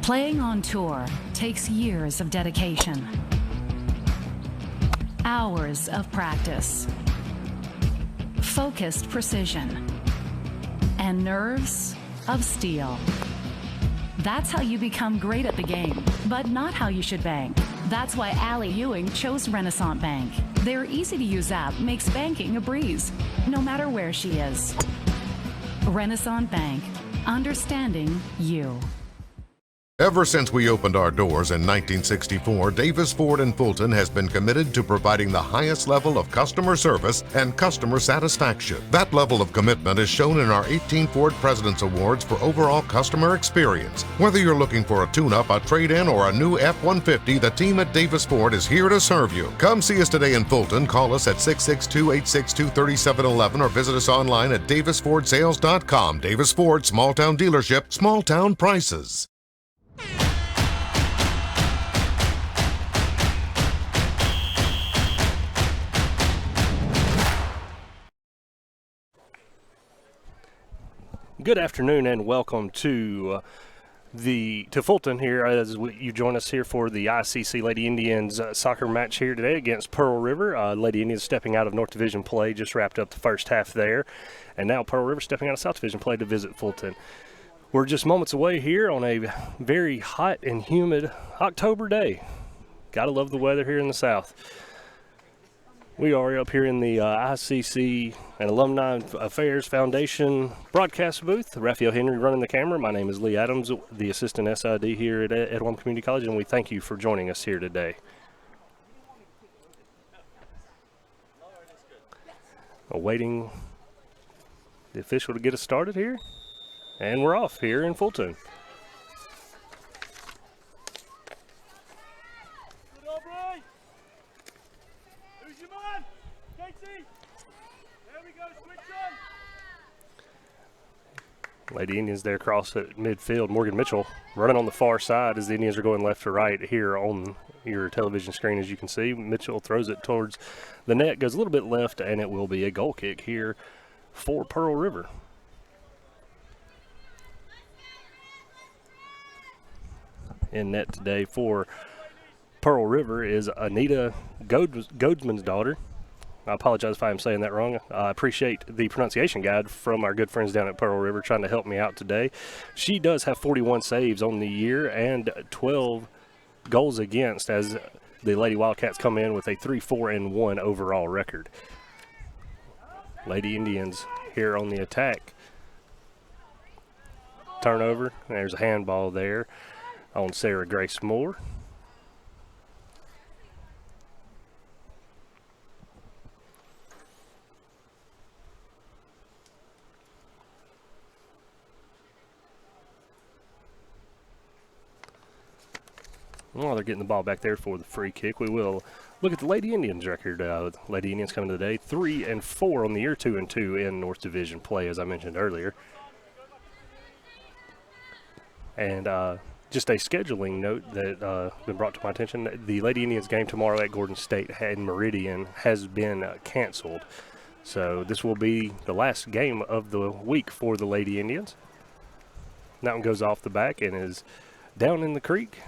Playing on tour takes years of dedication, hours of practice, focused precision, and nerves of steel. That's how you become great at the game, but not how you should bank. That's why Allie Ewing chose Renaissance Bank. Their easy-to-use app makes banking a breeze, no matter where she is. Renaissance Bank, understanding you. Ever since we opened our doors in 1964, Davis Ford in Fulton has been committed to providing the highest level of customer service and customer satisfaction. That level of commitment is shown in our 18 Ford President's Awards for overall customer experience. Whether you're looking for a tune-up, a trade-in, or a new F-150, the team at Davis Ford is here to serve you. Come see us today in Fulton. Call us at 662-862-3711 or visit us online at davisfordsales.com. Davis Ford, small-town dealership, small-town prices. Good afternoon and welcome to Fulton here as you join us here for the ICC Lady Indians soccer match here today against Pearl River. Lady Indians stepping out of North Division play, just wrapped up the first half there, and now Pearl River stepping out of South Division play to visit Fulton. We're just moments away here on a very hot and humid October day. Gotta love the weather here in the South. We are up here in the ICC and Alumni Affairs Foundation broadcast booth. Raphael Henry running the camera. My name is Lee Adams, the assistant SID here at Edwin Community College, and we thank you for joining us here today. Awaiting the official to get us started here, and we're off here in Fulton. Lady Indians there across at midfield. Morgan Mitchell running on the far side as the Indians are going left to right here on your television screen, as you can see. Mitchell throws it towards the net, goes a little bit left, and it will be a goal kick here for Pearl River. In net today for Pearl River is Anita Goadsman's daughter. I apologize if I'm saying that wrong. I appreciate the pronunciation guide from our good friends down at Pearl River trying to help me out today. She does have 41 saves on the year and 12 goals against as the Lady Wildcats come in with a 3-4-1 overall record. Lady Indians here on the attack. Turnover. There's a handball there on Sarah Grace Moore. While they're getting the ball back there for the free kick, we will look at the Lady Indians record. Lady Indians coming today 3-4 on the year, 2-2 in North Division play, as I mentioned earlier. And just a scheduling note that been brought to my attention: the Lady Indians game tomorrow at Gordon State in Meridian has been canceled. So this will be the last game of the week for the Lady Indians. That one goes off the back and is down in the creek,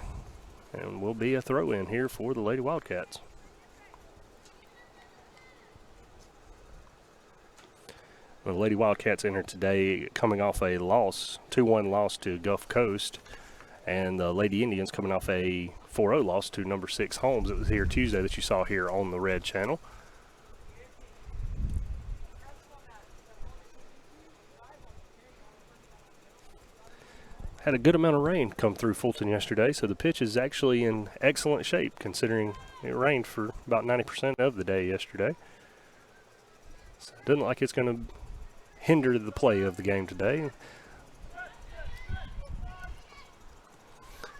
and will be a throw-in here for the Lady Wildcats. The Lady Wildcats entered today coming off a loss, 2-1 loss to Gulf Coast, and the Lady Indians coming off a 4-0 loss to number 6 Holmes. It was here Tuesday that you saw here on the Red Channel. Had a good amount of rain come through Fulton yesterday, so the pitch is actually in excellent shape considering it rained for about 90% of the day yesterday. So it doesn't look like it's going to hinder the play of the game today.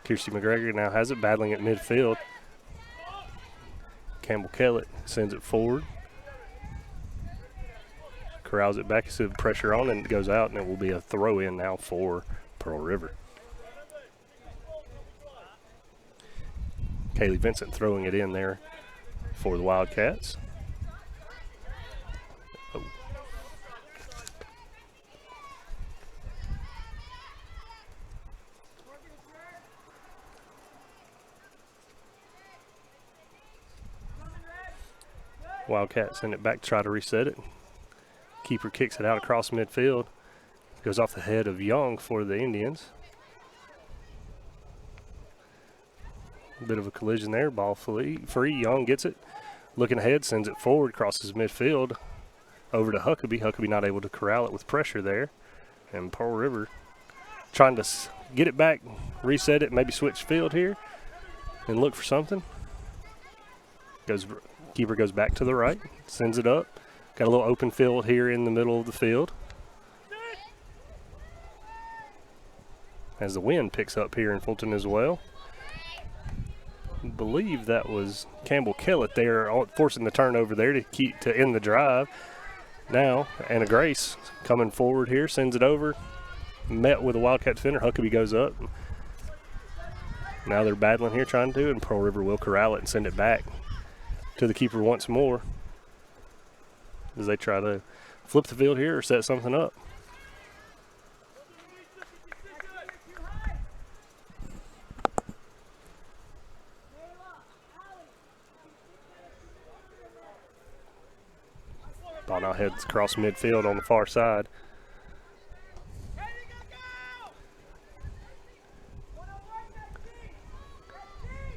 Kirsty McGregor now has it, battling at midfield. Campbell Kellett sends it forward. Corrals it back, you see the pressure on, and it goes out, and it will be a throw-in now for Pearl River. Kaylee Vincent throwing it in there for the Wildcats. Oh. Wildcats send it back to try to reset it. Keeper kicks it out across midfield. Goes off the head of Young for the Indians. A bit of a collision there. Ball free. Young gets it. Looking ahead, sends it forward, crosses midfield. Over to Huckabee. Huckabee not able to corral it with pressure there. And Pearl River trying to get it back, reset it, maybe switch field here and look for something. Keeper goes back to the right, sends it up. Got a little open field here in the middle of the field. As the wind picks up here in Fulton as well. I believe that was Campbell Kellett there forcing the turnover there to end the drive. Now, Anna Grace coming forward here, sends it over. Met with a Wildcat defender. Huckabee goes up. Now they're battling here trying to, and Pearl River will corral it and send it back to the keeper once more as they try to flip the field here or set something up. Ball now heads across midfield on the far side.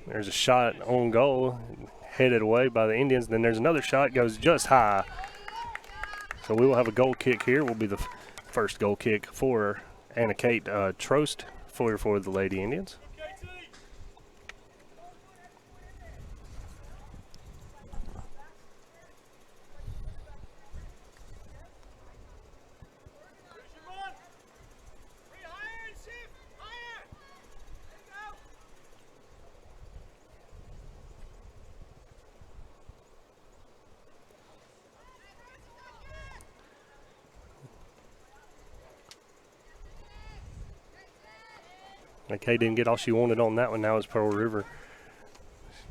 There's a shot on goal, headed away by the Indians. Then there's another shot, goes just high. So we will have a goal kick here. Will be the first goal kick for Anna Kate Trost for the Lady Indians. Kay didn't get all she wanted on that one. Now it's Pearl River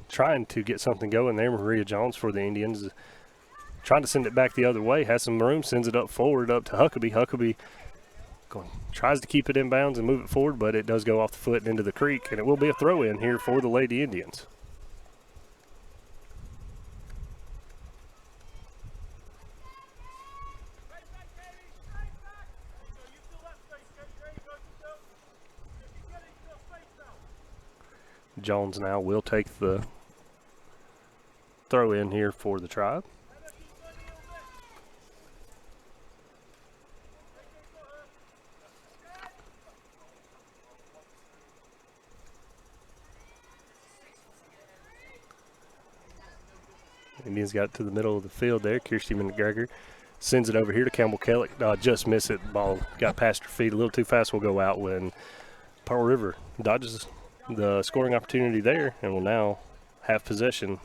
trying to get something going there. Maria Jones for the Indians trying to send it back the other way. Has some room, sends it up forward up to Huckabee. Huckabee tries to keep it in bounds and move it forward, but it does go off the foot and into the creek, and it will be a throw-in here for the Lady Indians. Jones now will take the throw in here for the Tribe. Indians got it to the middle of the field there. Kirsty McGregor sends it over here to Campbell Kellett. Just miss it. Ball got past her feet a little too fast. Will go out when Pearl River dodges the scoring opportunity there and will now have possession.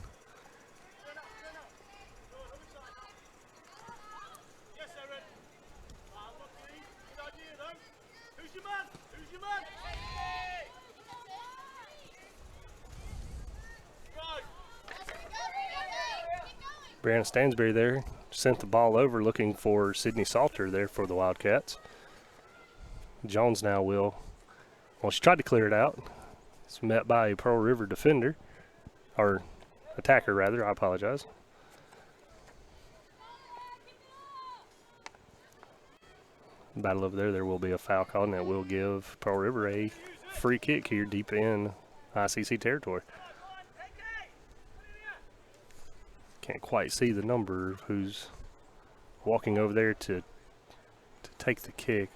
Brianna Stansberry there sent the ball over looking for Sydney Salter there for the Wildcats. Jones now will, well, she tried to clear it out. It's met by a Pearl River defender, or attacker rather, I apologize. Battle over there, there will be a foul call, and that will give Pearl River a free kick here deep in ICC territory. Can't quite see the number of who's walking over there to take the kick.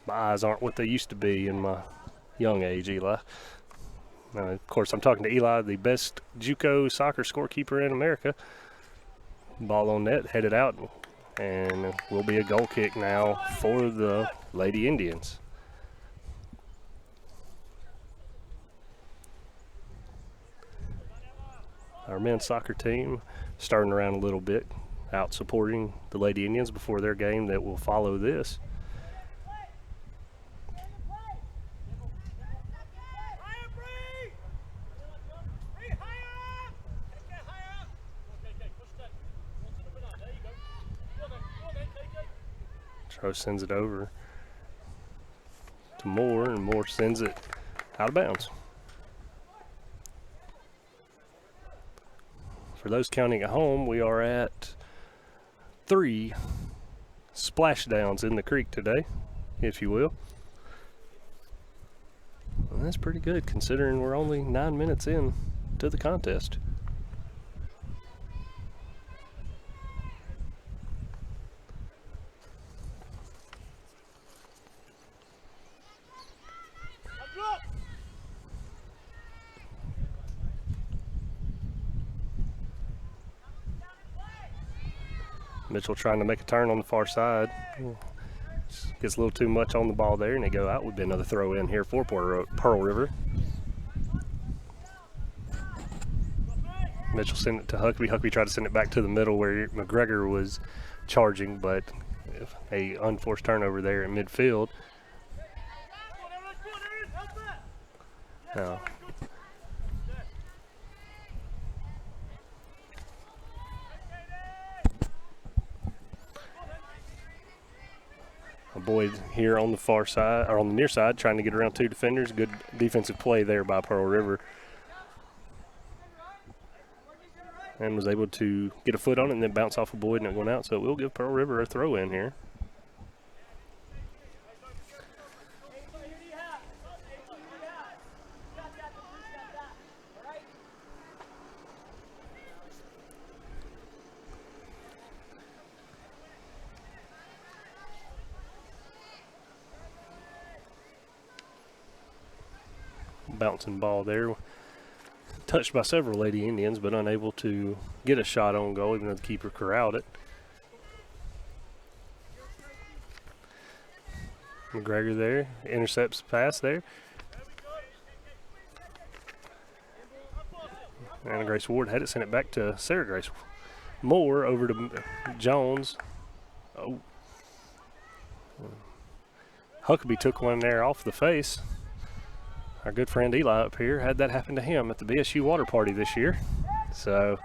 My eyes aren't what they used to be in my young age, Eli. Of course, I'm talking to Eli, the best JUCO soccer scorekeeper in America. Ball on net, headed out, and will be a goal kick now for the Lady Indians. Our men's soccer team starting around a little bit, out supporting the Lady Indians before their game that will follow this. Trost sends it over to Moore, and Moore sends it out of bounds. For those counting at home, we are at 3 splashdowns in the creek today, if you will. And that's pretty good considering we're only 9 minutes in to the contest. Mitchell trying to make a turn on the far side. Gets a little too much on the ball there, and they go out. Would be another throw in here for Pearl River. Mitchell sent it to Huckabee. Huckabee tried to send it back to the middle where McGregor was charging, but a unforced turnover there in midfield. Now, Boyd here on the far side, or on the near side, trying to get around 2 defenders. Good defensive play there by Pearl River. And was able to get a foot on it and then bounce off of Boyd and it went out. So it will give Pearl River a throw in here. Bouncing ball there. Touched by several Lady Indians, but unable to get a shot on goal, even though the keeper corralled it. McGregor there, intercepts the pass there. And Grace Ward had it, sent it back to Sarah Grace Moore over to Jones. Oh. Huckabee took one there off the face. Our good friend Eli up here had that happen to him at the BSU water party this year. So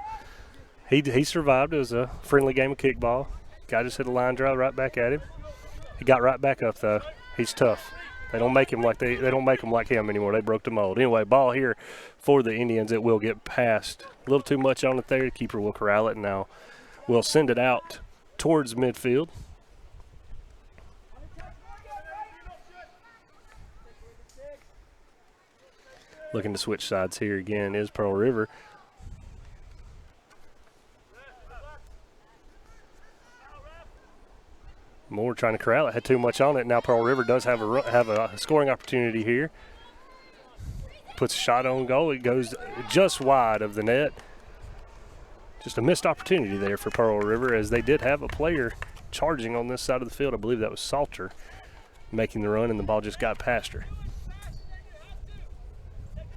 he survived. It was a friendly game of kickball. Guy just hit a line drive right back at him. He got right back up though. He's tough. They don't make him like they don't make him like him anymore. They broke the mold. Anyway, ball here for the Indians. It will get past. A little too much on it there. The keeper will corral it, and now we'll send it out towards midfield. Looking to switch sides here again is Pearl River. Moore trying to corral it, had too much on it. Now Pearl River does have a scoring opportunity here. Puts a shot on goal. It goes just wide of the net. Just a missed opportunity there for Pearl River, as they did have a player charging on this side of the field. I believe that was Salter making the run, and the ball just got past her.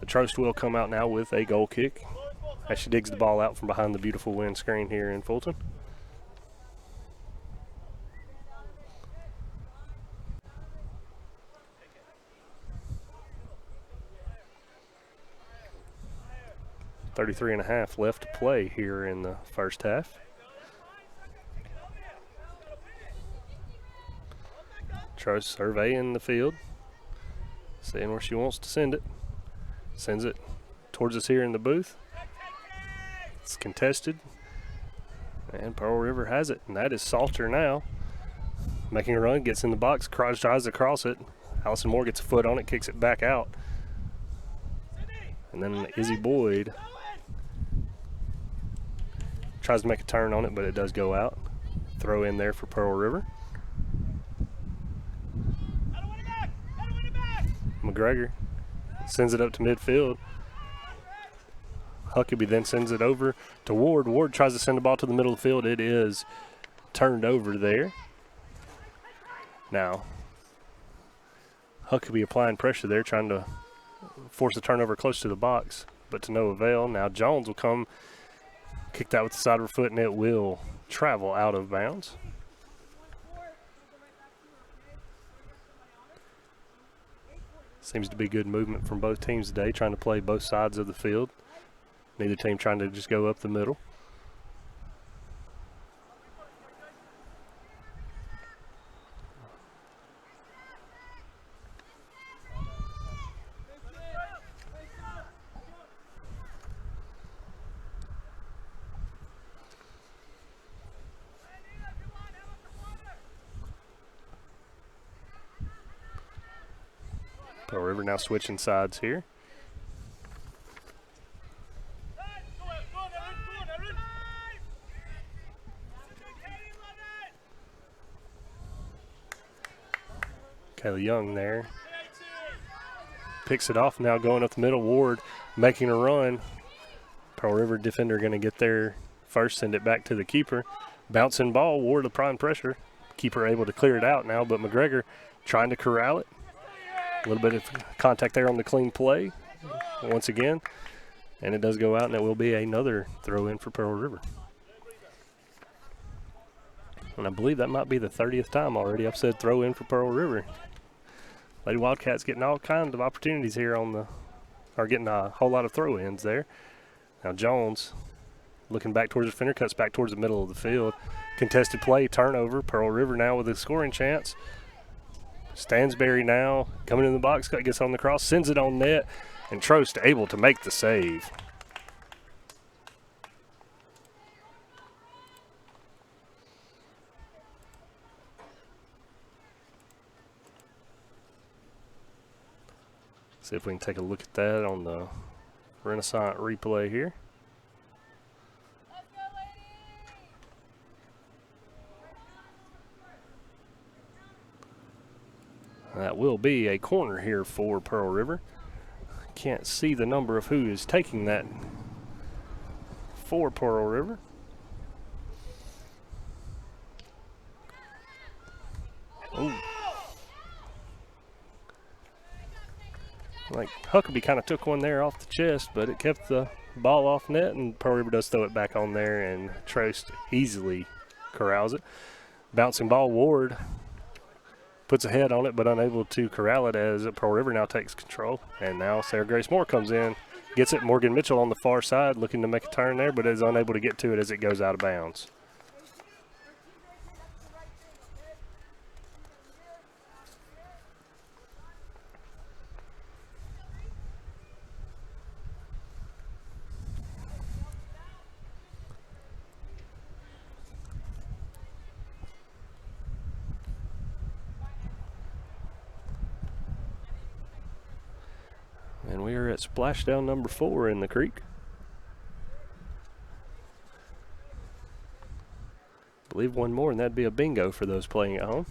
The Trost will come out now with a goal kick as she digs the ball out from behind the beautiful wind screen here in Fulton. .33.5 left to play here in the first half. Trost surveying the field, seeing where she wants to send it. Sends it towards us here in the booth. It's contested. And Pearl River has it. And that is Salter now. Making a run, gets in the box, tries to cross it. Allison Moore gets a foot on it, kicks it back out. And then Izzy Boyd tries to make a turn on it, but it does go out. Throw in there for Pearl River. McGregor sends it up to midfield. Huckabee then sends it over to Ward. Ward tries to send the ball to the middle of the field. It is turned over there. Now, Huckabee applying pressure there, trying to force a turnover close to the box, but to no avail. Now Jones will come, kick that with the side of her foot, and it will travel out of bounds. Seems to be good movement from both teams today, trying to play both sides of the field. Neither team trying to just go up the middle. Pearl River now switching sides here. Kayla Young there. Picks it off now going up the middle. Ward making a run. Pearl River defender going to get there first, send it back to the keeper. Bouncing ball, Ward applying pressure. Keeper able to clear it out now, but McGregor trying to corral it. A little bit of contact there on the clean play once again. And it does go out, and it will be another throw in for Pearl River. And I believe that might be the 30th time already I've said throw in for Pearl River. Lady Wildcats getting all kinds of opportunities here getting a whole lot of throw-ins there. Now Jones looking back towards the defender, cuts back towards the middle of the field. Contested play, turnover. Pearl River now with a scoring chance. Stansberry now coming in the box, gets on the cross, sends it on net, and Trost able to make the save. See if we can take a look at that on the Renaissance replay here. That will be a corner here for Pearl River. Can't see the number of who is taking that for Pearl River. Ooh. Like Huckabee kind of took one there off the chest, but it kept the ball off net, and Pearl River does throw it back on there, and Trost easily corrals it. Bouncing ball, Ward puts a head on it, but unable to corral it as Pearl River now takes control. And now Sarah Grace Moore comes in, gets it. Morgan Mitchell on the far side looking to make a turn there, but is unable to get to it as it goes out of bounds. And we are at splashdown number 4 in the creek. I believe one more, and that'd be a bingo for those playing at home.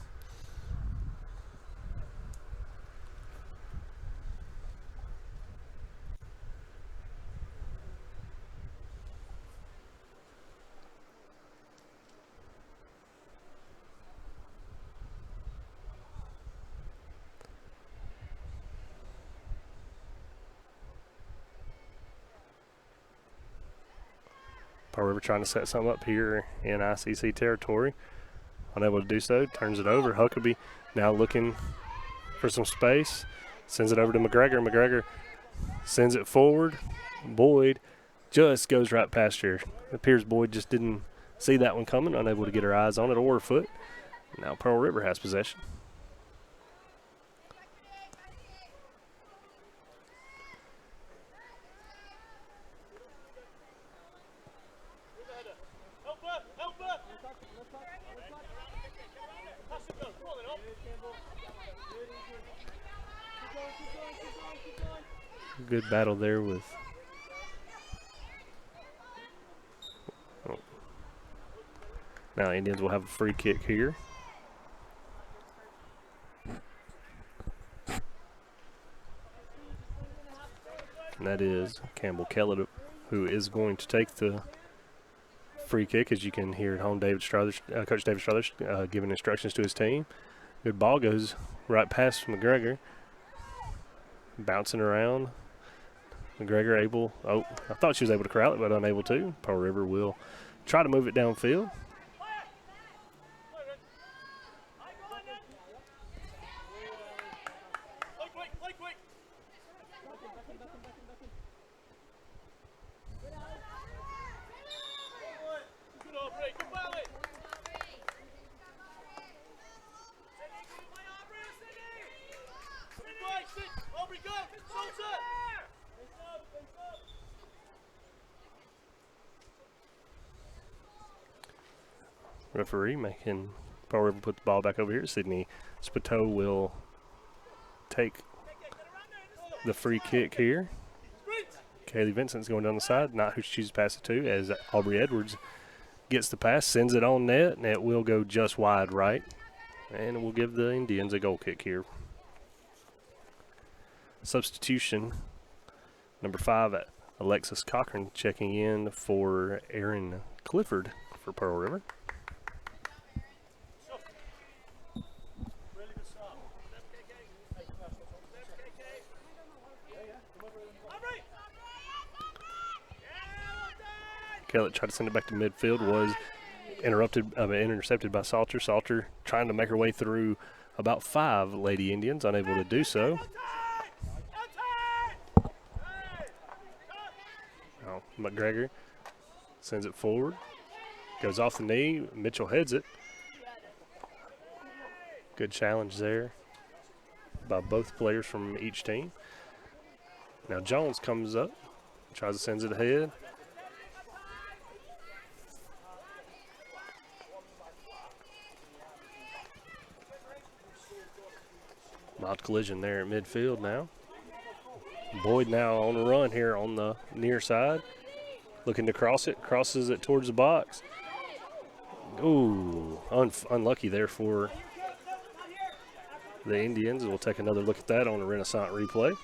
Pearl River trying to set something up here in ICC territory. Unable to do so, turns it over. Huckabee now looking for some space. Sends it over to McGregor. McGregor sends it forward. Boyd just goes right past her. It appears Boyd just didn't see that one coming, unable to get her eyes on it or her foot. Now Pearl River has possession. Good battle there with now Indians will have a free kick here. And that is Campbell Kellett, who is going to take the free kick. As you can hear at home, Coach David Struthers giving instructions to his team. Good ball goes right past McGregor. Bouncing around. McGregor able, I thought she was able to corral it, but unable to. Pearl River will try to move it downfield. Referee making Pearl River put the ball back over here. Sydney Spatero will take the free kick here. Kaylee Vincent's going down the side, not who she chooses to pass it to, as Aubrey Edwards gets the pass, sends it on net, and it will go just wide right. And we'll give the Indians a goal kick here. Substitution, number 5, Alexis Cochran checking in for Erin Clifford for Pearl River. Kellett tried to send it back to midfield, was intercepted by Salter. Salter trying to make her way through about 5 Lady Indians, unable to do so. Now McGregor sends it forward, goes off the knee. Mitchell heads it. Good challenge there by both players from each team. Now Jones comes up, tries to send it ahead. Mild collision there at midfield now. Boyd now on the run here on the near side. Looking to cross it, crosses it towards the box. Ooh, unlucky there for the Indians. We'll take another look at that on a Renaissance replay.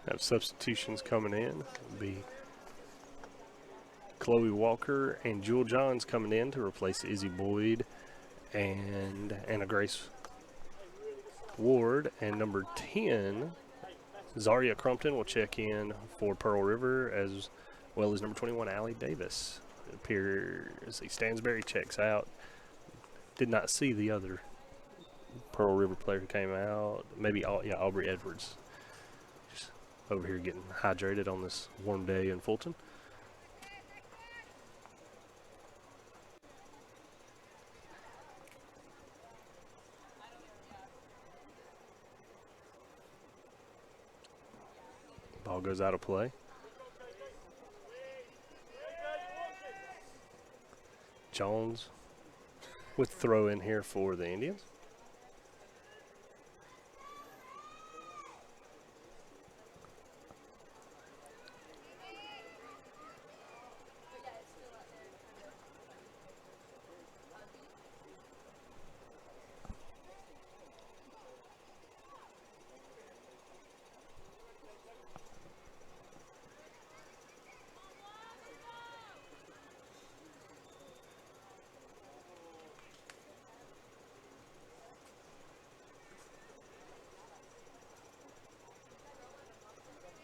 Have substitutions coming in. It'll be Chloe Walker and Jewel Johns coming in to replace Izzy Boyd and Anna Grace Ward. And number 10, Zaria Crumpton, will check in for Pearl River, as well as number 21, Allie Davis. It appears Stansberry checks out. Did not see the other Pearl River player who came out. Maybe, Aubrey Edwards. Over here getting hydrated on this warm day in Fulton. Ball goes out of play. Jones with throw in here for the Indians.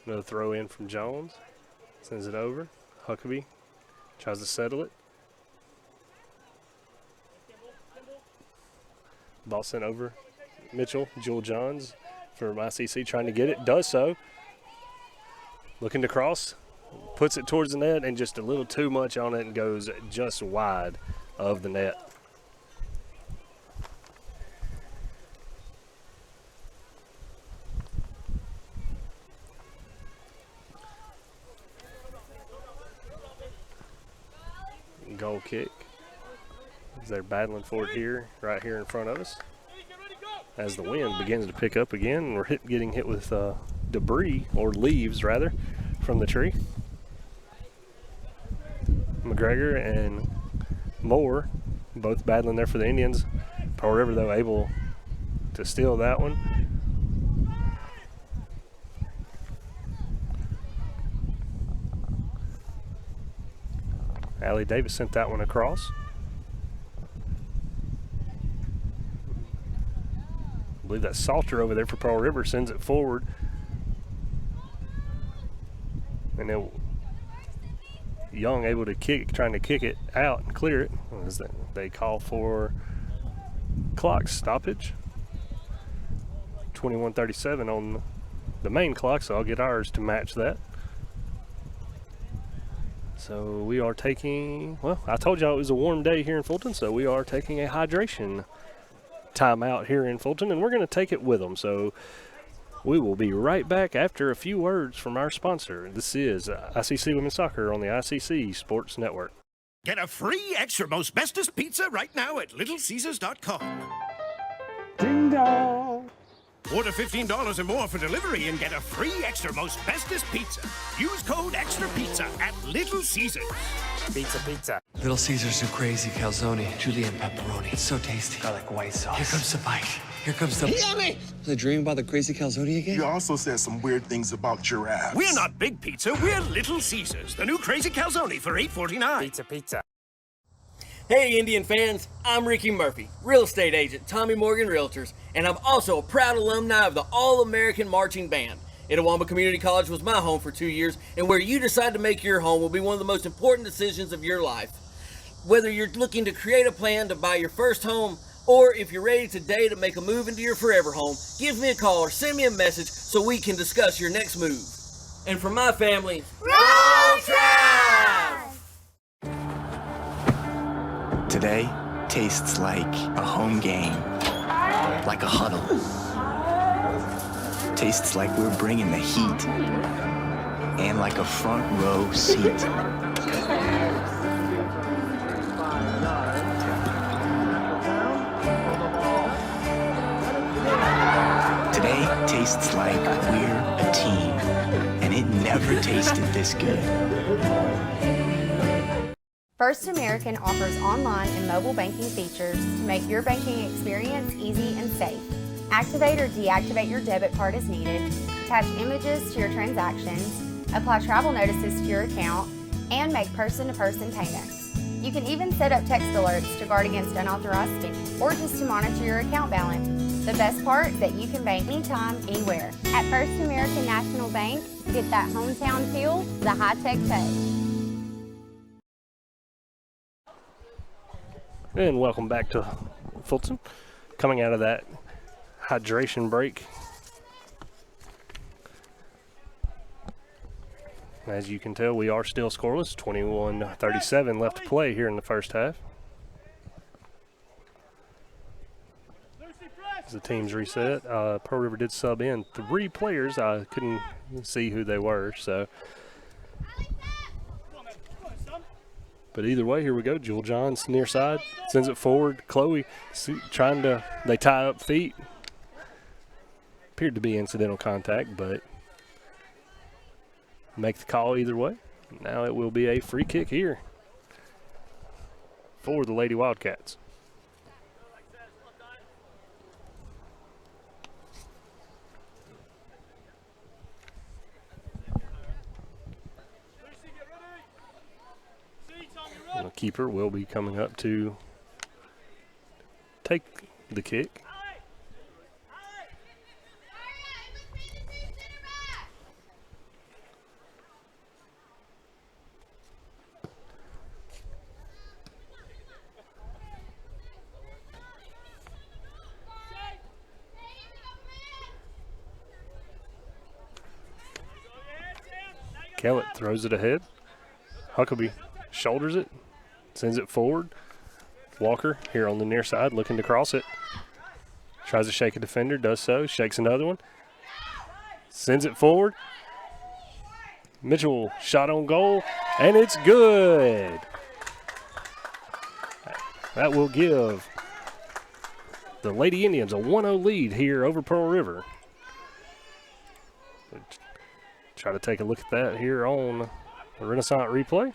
Another throw in from Jones. Sends it over. Huckabee tries to settle it. Ball sent over. Mitchell, Jewel Johns from ICC trying to get it. Does so. Looking to cross. Puts it towards the net and just a little too much on it and goes just wide of the net. Goal kick as they're battling for it here, right here in front of us. As the wind begins to pick up again, we're getting hit with debris, or leaves rather, from the tree. McGregor and Moore both battling there for the Indians. Pearl River, though, able to steal that one. Allie Davis sent that one across. I believe that's Salter over there for Pearl River, sends it forward. And then Young able to trying to kick it out and clear it. They call for clock stoppage. 21:37 on the main clock, so I'll get ours to match that. So we are taking, well, I told y'all it was a warm day here in Fulton, so we are taking a hydration timeout here in Fulton, and we're going to take it with them. So we will be right back after a few words from our sponsor. This is ICC Women's Soccer on the ICC Sports Network. Get a free extra most bestest pizza right now at littlecaesars.com. Ding dong! Order $15 or more for delivery and get a free extra most bestest pizza. Use code EXTRAPIZZA at Little Caesars. Pizza, pizza. Little Caesars new crazy calzone, julienne pepperoni. It's so tasty. Garlic white sauce. Here comes the bite. Here comes the... Yummy! Was I dreaming about the crazy calzone again? You also said some weird things about giraffes. We're not Big Pizza, we're Little Caesars. The new crazy calzone for $8.49. Pizza, pizza. Hey Indian fans, I'm Ricky Murphy, real estate agent, Tommy Morgan Realtors, and I'm also a proud alumni of the All-American Marching Band. Itawamba Community College was my home for 2 years, and where you decide to make your home will be one of the most important decisions of your life. Whether you're looking to create a plan to buy your first home, or if you're ready today to make a move into your forever home, give me a call or send me a message so we can discuss your next move. And for my family, Roll Tribe! Today tastes like a home game, like a huddle. Tastes like we're bringing the heat, and like a front row seat. Today tastes like we're a team, and it never tasted this good. First American offers online and mobile banking features to make your banking experience easy and safe. Activate or deactivate your debit card as needed, attach images to your transactions, apply travel notices to your account, and make person-to-person payments. You can even set up text alerts to guard against unauthorized spending or just to monitor your account balance. The best part is that you can bank anytime, anywhere. At First American National Bank, get that hometown feel, the high-tech touch. And welcome back to Fulton. Coming out of that hydration break. As you can tell, we are still scoreless. 21:37 left to play here in the first half. As the teams reset, Pearl River did sub in 3 players. I couldn't see who they were, so. But either way, here we go. Jewel Johns near side, sends it forward. Chloe they tie up feet. Appeared to be incidental contact, but make the call either way. Now it will be a free kick here for the Lady Wildcats. And the keeper will be coming up to take the kick. Kellett throws it ahead. Huckabee shoulders it, sends it forward. Walker here on the near side looking to cross it. Tries to shake a defender, does so, shakes another one. Sends it forward. Mitchell shot on goal, and it's good. That will give the Lady Indians a 1-0 lead here over Pearl River. Try to take a look at that here on the Renaissance replay.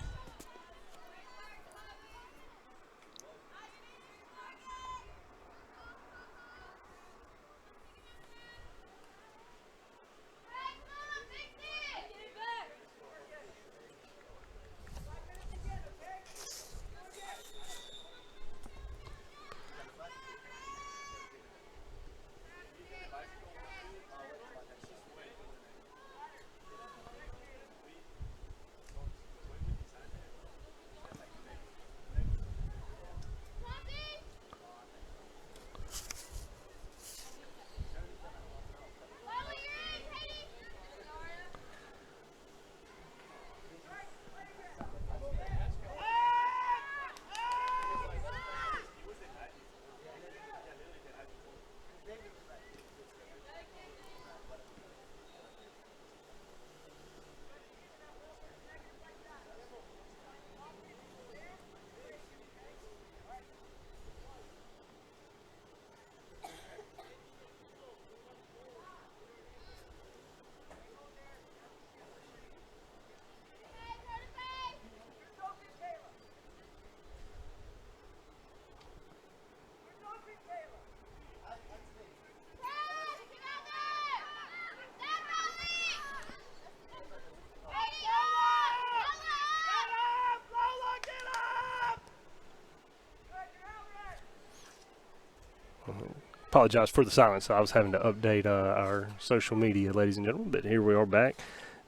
Apologize for the silence. I was having to update our social media, ladies and gentlemen, but here we are back.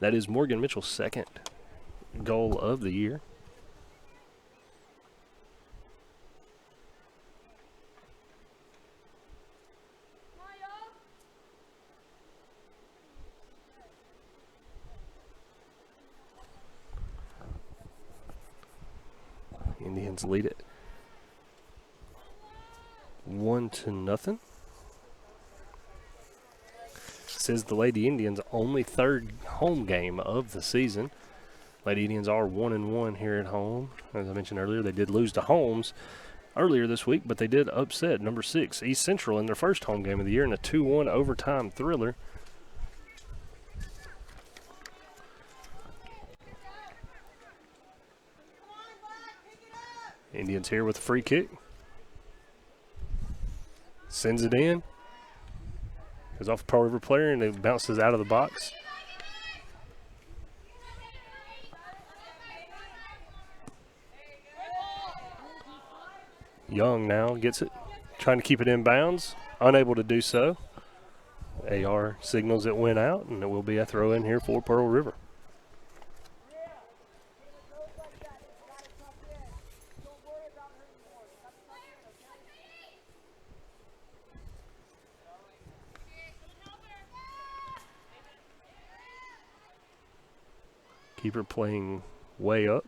That is Morgan Mitchell's second goal of the year. Indians lead it 1-0. This is the Lady Indians' only third home game of the season. Lady Indians are 1-1 here at home. As I mentioned earlier, they did lose to Holmes earlier this week, but they did upset number 6 East Central in their first home game of the year in a 2-1 overtime thriller. Indians here with a free kick. Sends it in. Goes off the Pearl River player and it bounces out of the box. Young now gets it. Trying to keep it in bounds. Unable to do so. AR signals it went out, and it will be a throw in here for Pearl River. Keeper playing way up.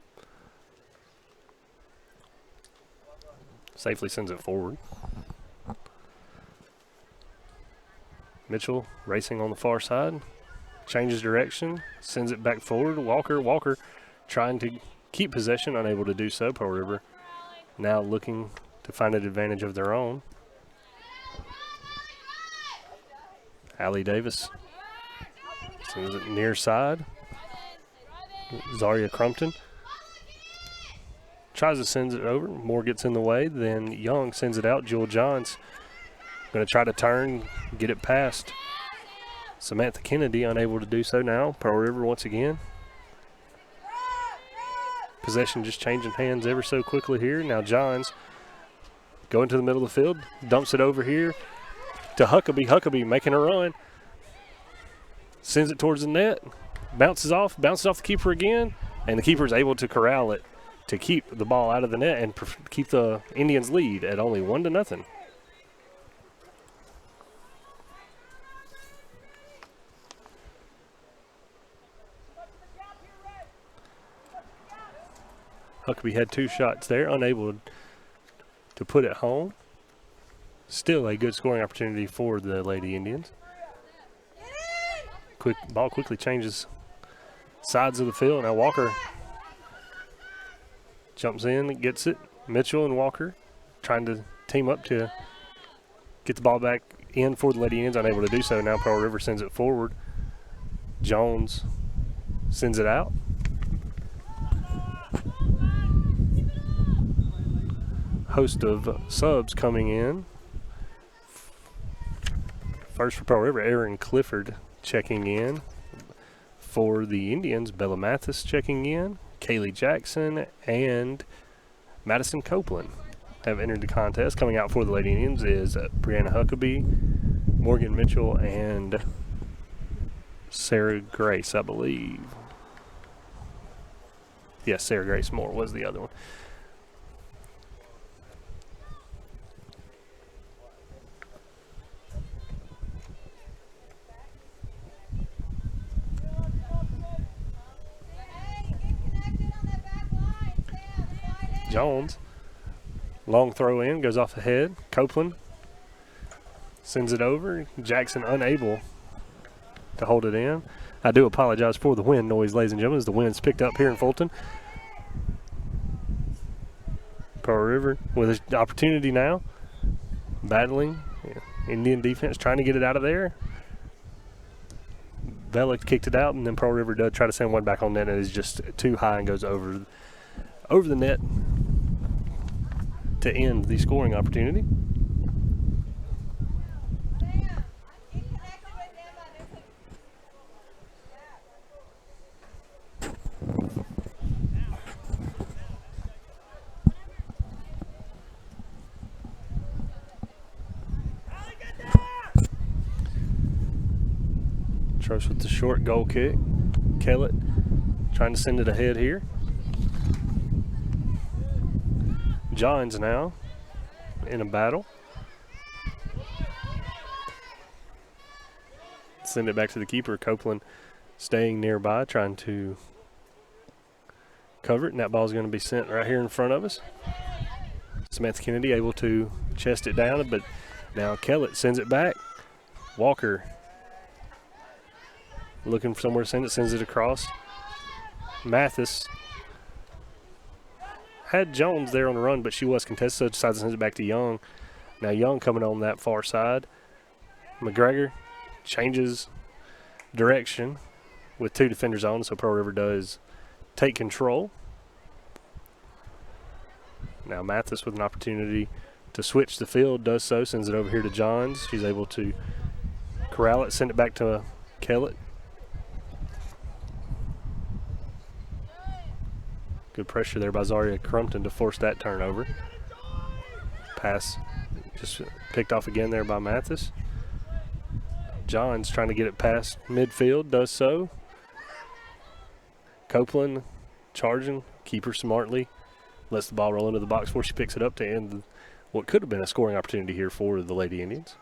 Safely sends it forward. Mitchell racing on the far side. Changes direction. Sends it back forward. Walker trying to keep possession. Unable to do so. Pearl River now looking to find an advantage of their own. Allie Davis sends it near side. Zaria Crumpton tries to send it over. Moore gets in the way. Then Young sends it out. Jewel Johns going to try to turn, get it past Samantha Kennedy. Unable to do so now. Pearl River once again. Possession just changing hands ever so quickly here. Now Johns going to the middle of the field. Dumps it over here to Huckabee. Huckabee making a run. Sends it towards the net. Bounces off the keeper again, and the keeper is able to corral it to keep the ball out of the net and keep the Indians' lead at only 1-0. Huckabee had 2 shots there, unable to put it home. Still a good scoring opportunity for the Lady Indians. Ball quickly changes sides of the field. Now Walker jumps in, gets it. Mitchell and Walker trying to team up to get the ball back in for the Lady Indians. Unable to do so. Now Pearl River sends it forward. Jones sends it out. Host of subs coming in. First for Pearl River, Aaron Clifford checking in. For the Indians, Bella Mathis checking in. Kaylee Jackson and Madison Copeland have entered the contest. Coming out for the Lady Indians is Brianna Huckabee, Morgan Mitchell, and Sarah Grace, I believe. Yes, Sarah Grace Moore was the other one. Jones, long throw in, goes off the head. Copeland sends it over. Jackson unable to hold it in. I do apologize for the wind noise, ladies and gentlemen, as the wind's picked up here in Fulton. Pearl River with an opportunity now. Battling. Indian defense trying to get it out of there. Bella kicked it out, and then Pearl River does try to send one back on net, and it's just too high and goes over the net to end the scoring opportunity. Starts with the short goal kick. Kellett trying to send it ahead here. Johns now in a battle. Send it back to the keeper. Copeland staying nearby, trying to cover it, and that ball is going to be sent right here in front of us. Samantha Kennedy able to chest it down, but now Kellett sends it back. Walker looking for somewhere to send it, sends it across. Mathis had Jones there on the run, but she was contested, so decides to send it back to Young. Now Young coming on that far side. McGregor changes direction with 2 defenders on, so Pearl River does take control. Now Mathis with an opportunity to switch the field, does so, sends it over here to Johns. She's able to corral it, send it back to Kellett. Good pressure there by Zaria Crumpton to force that turnover. Pass just picked off again there by Mathis. Johns trying to get it past midfield, does so. Copeland charging, keeper smartly, lets the ball roll into the box before she picks it up to end what could have been a scoring opportunity here for the Lady Indians.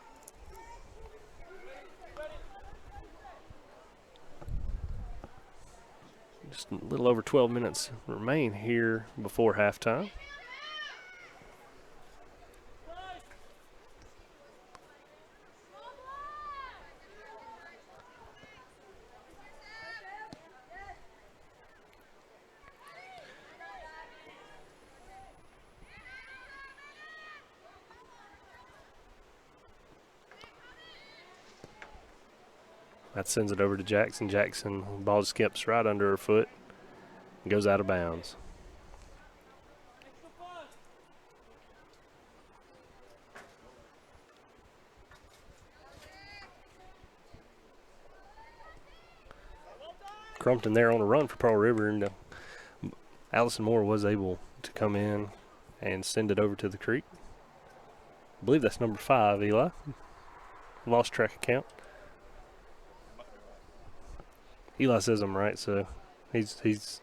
Just a little over 12 minutes remain here before halftime. That sends it over to Jackson. Jackson, ball skips right under her foot and goes out of bounds. Crumpton there on a run for Pearl River, and Allison Moore was able to come in and send it over to the creek. I believe that's number 5, Eli. Lost track of count. Eli says I'm right, so he's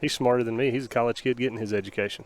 smarter than me. He's a college kid getting his education.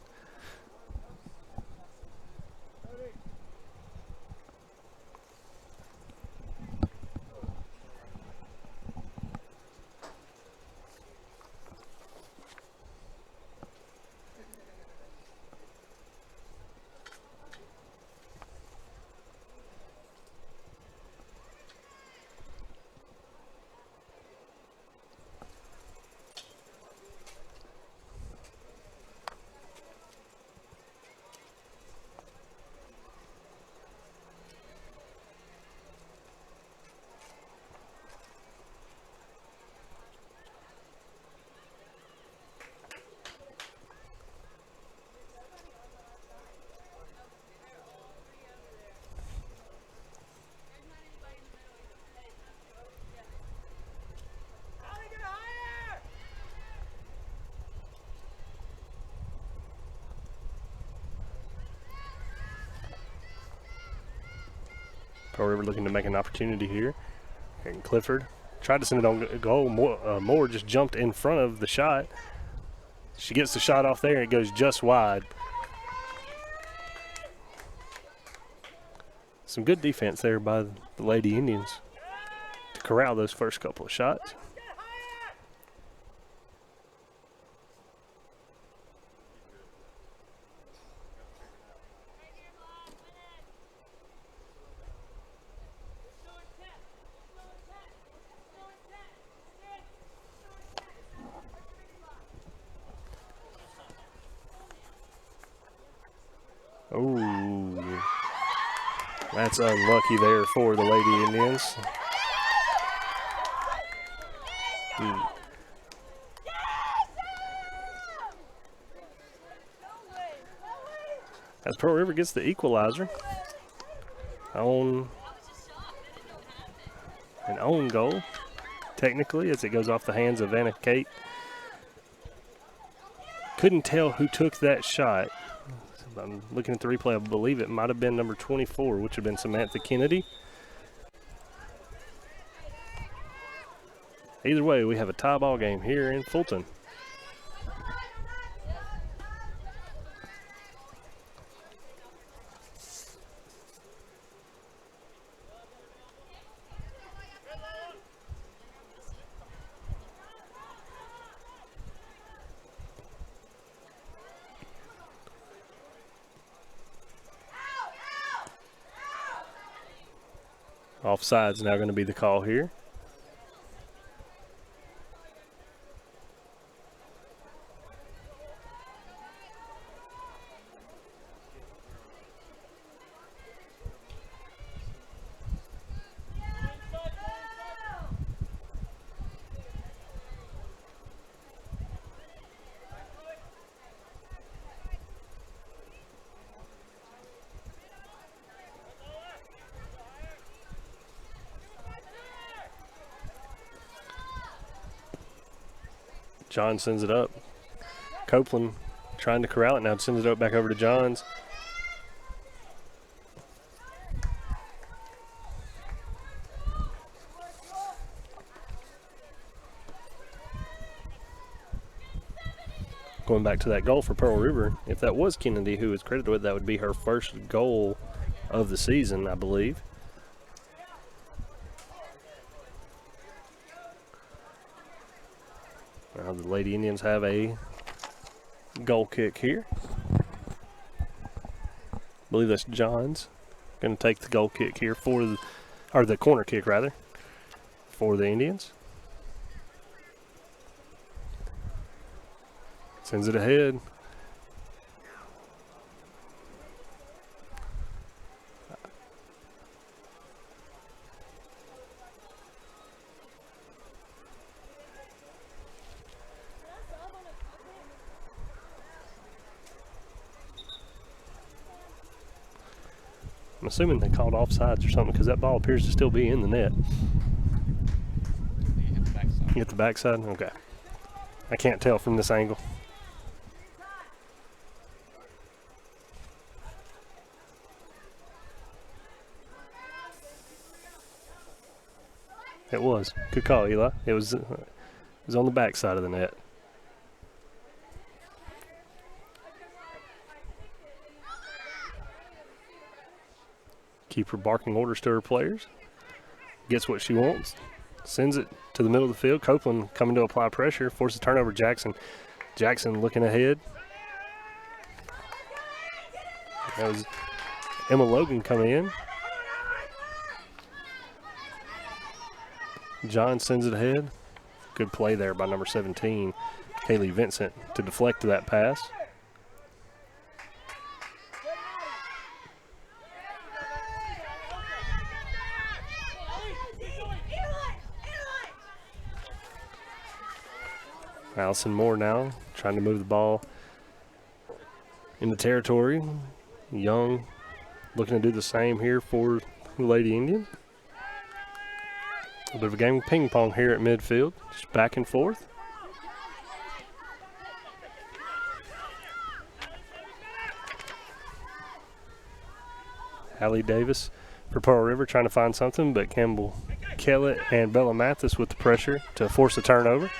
Pearl River looking to make an opportunity here. And Clifford tried to send it on goal. Moore just jumped in front of the shot. She gets the shot off there and it goes just wide. Some good defense there by the Lady Indians to corral those first couple of shots. Oh, that's unlucky there for the Lady Indians. As Pearl River gets the equalizer on an own goal, technically, as it goes off the hands of Anna Kate. Couldn't tell who took that shot. I'm looking at the replay. I believe it might have been number 24, which would have been Samantha Kennedy. Either way, we have a tie ball game here in Fulton. Offside's now going to be the call here. John sends it up. Copeland trying to corral it now, sends it up back over to Johns. Going back to that goal for Pearl River, if that was Kennedy who was credited with, that would be her first goal of the season, I believe. Now the Lady Indians have a goal kick here. I believe that's Johns going to take the goal kick here for the corner kick rather, for the Indians. Sends it ahead. I'm assuming they called offsides or something because that ball appears to still be in the net. Hit the backside? Okay. I can't tell from this angle. It was. Good call, Eli. It was on the backside of the net. Keeper barking orders to her players. Gets what she wants. Sends it to the middle of the field. Copeland coming to apply pressure. Forces turnover. Jackson. Jackson looking ahead. That was Emma Logan coming in. John sends it ahead. Good play there by number 17, Kaylee Vincent, to deflect that pass. Allison Moore now trying to move the ball into territory. Young looking to do the same here for the Lady Indians. A bit of a game of ping pong here at midfield, just back and forth. Hallie Davis for Pearl River trying to find something, but Campbell Kellett and Bella Mathis with the pressure to force a turnover.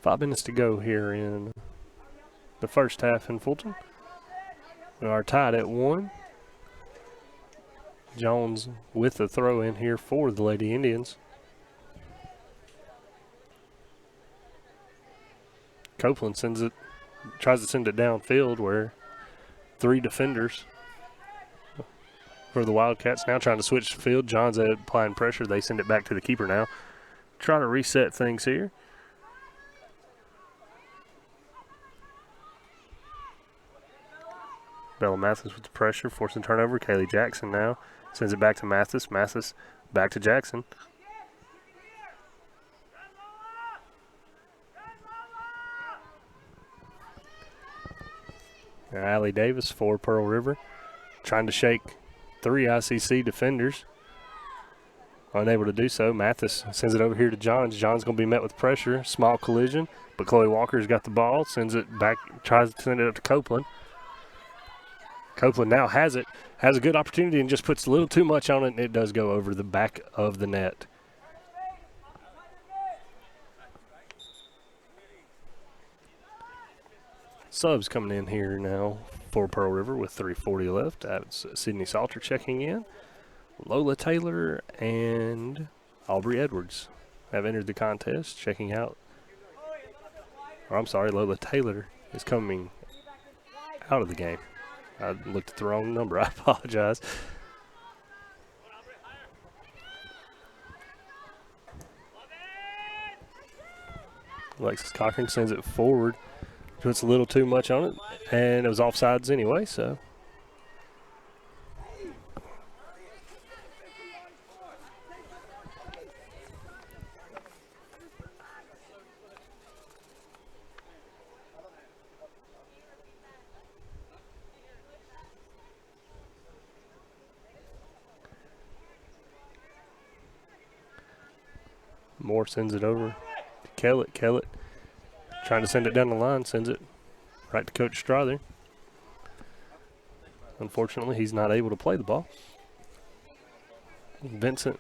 Five minutes to go here in the first half in Fulton. We are tied at 1. Jones with the throw in here for the Lady Indians. Copeland tries to send it downfield where 3 defenders for the Wildcats now trying to switch the field. John's applying pressure. They send it back to the keeper now. Try to reset things here. Bella Mathis with the pressure, forcing turnover. Kaylee Jackson now sends it back to Mathis. Mathis back to Jackson. Now Allie Davis for Pearl River, trying to shake 3 ICC defenders. Unable to do so. Mathis sends it over here to Johns. Johns going to be met with pressure. Small collision, but Chloe Walker's got the ball. Sends it back, tries to send it up to Copeland. Copeland now has it, has a good opportunity and just puts a little too much on it, and it does go over the back of the net. Subs coming in here now for Pearl River with 3:40 left. That's Sydney Salter checking in. Lola Taylor and Aubrey Edwards have entered the contest, checking out. Or I'm sorry, Lola Taylor is coming out of the game. I looked at the wrong number. I apologize. Alexis Cochran sends it forward. Puts a little too much on it, and it was offsides anyway, so. Moore sends it over to Kellett. Kellett trying to send it down the line, sends it right to Coach Strother. Unfortunately, he's not able to play the ball. Vincent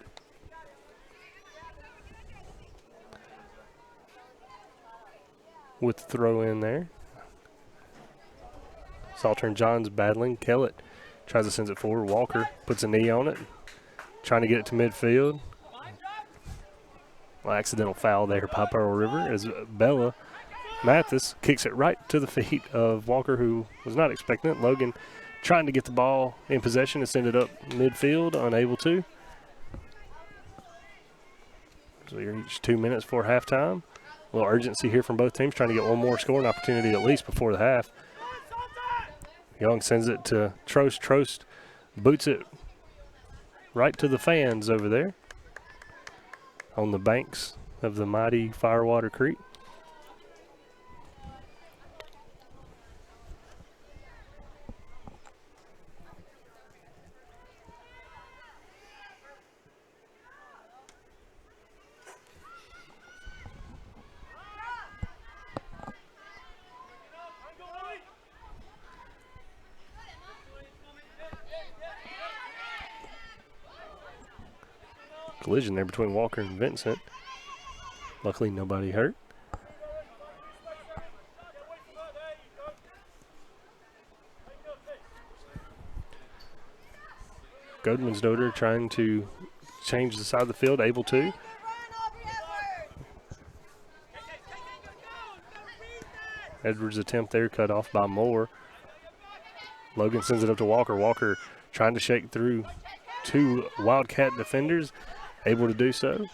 with the throw in there. Salter and Johns battling. Kellett tries to send it forward. Walker puts a knee on it, trying to get it to midfield. Well, accidental foul there by Pearl River as Bella Mathis kicks it right to the feet of Walker, who was not expecting it. Logan trying to get the ball in possession and send it up midfield, unable to. So we reach 2 minutes before halftime. A little urgency here from both teams, trying to get one more scoring opportunity at least before the half. Young sends it to Trost. Trost boots it right to the fans over there on the banks of the mighty Firewater Creek. Collision there between Walker and Vincent. Luckily, nobody hurt. Godmansdotter trying to change the side of the field, able to. Edwards' attempt there cut off by Moore. Logan sends it up to Walker. Walker trying to shake through 2 Wildcat defenders, able to do so.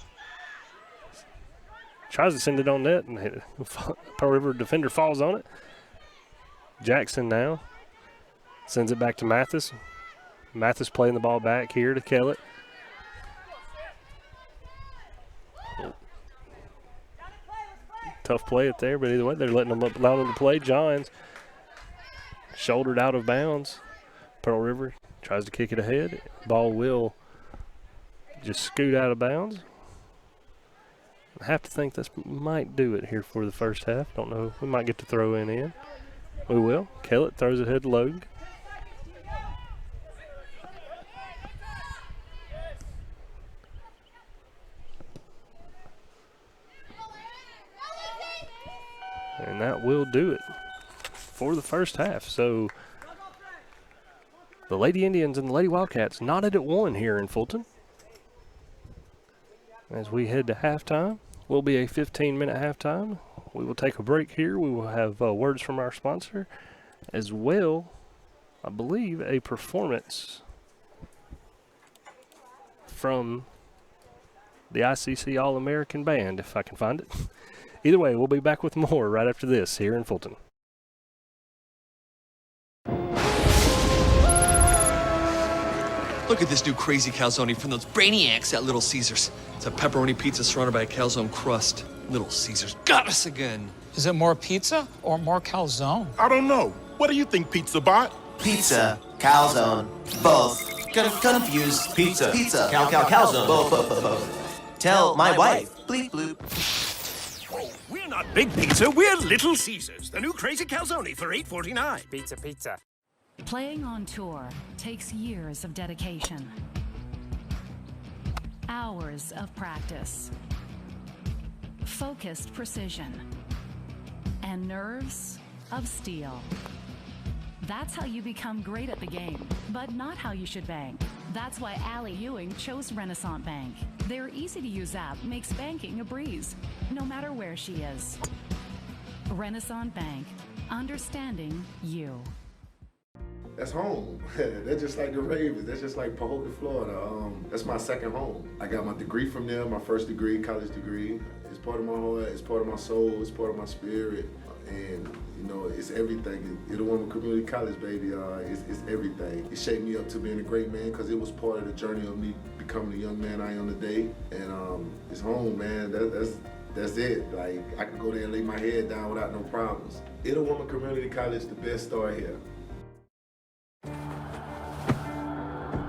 Tries to send it on net, and Pearl River defender falls on it. Jackson now sends it back to Mathis. Mathis playing the ball back here to Kellett. Tough play up there, but either way, they're letting them up, allowing them to play. Johns shouldered out of bounds. Pearl River tries to kick it ahead. Ball will just scoot out of bounds. I have to think this might do it here for the first half. Don't know. We might get to throw in. We will. Kellett throws it ahead to Logan. And that will do it for the first half. So the Lady Indians and the Lady Wildcats knotted at 1 here in Fulton. As we head to halftime, will be a 15-minute halftime. We will take a break here. We will have words from our sponsor, as well, I believe, a performance from the ICC All-American Band, if I can find it. Either way, we'll be back with more right after this here in Fulton. Look at this new crazy calzone from those brainiacs at Little Caesars. It's a pepperoni pizza surrounded by a calzone crust. Little Caesars got us again. Is it more pizza or more calzone? I don't know. What do you think, Pizza Bot? Pizza, calzone, both. Confused. Pizza, calzone, both. Tell my wife. Bleep bloop. We're not Big Pizza, we're Little Caesars. The new crazy calzone for $8.49. Pizza. Playing on tour takes years of dedication, hours of practice, focused precision, and nerves of steel. That's how you become great at the game, but not how you should bank. That's why Allie Ewing chose Renaissance Bank. Their easy-to-use app makes banking a breeze, no matter where she is. Renaissance Bank, understanding you. That's home. That's just like the Ravens. That's just like Pahokee, Florida. That's my second home. I got my degree from there, my first degree, college degree. It's part of my heart, it's part of my soul, it's part of my spirit. And, you know, it's everything. Itawamba Community College, baby, it's everything. It shaped me up to being a great man because it was part of the journey of me becoming the young man I am today. And it's home, man. That's it. Like, I can go there and lay my head down without no problems. Itawamba Community College, the best start here.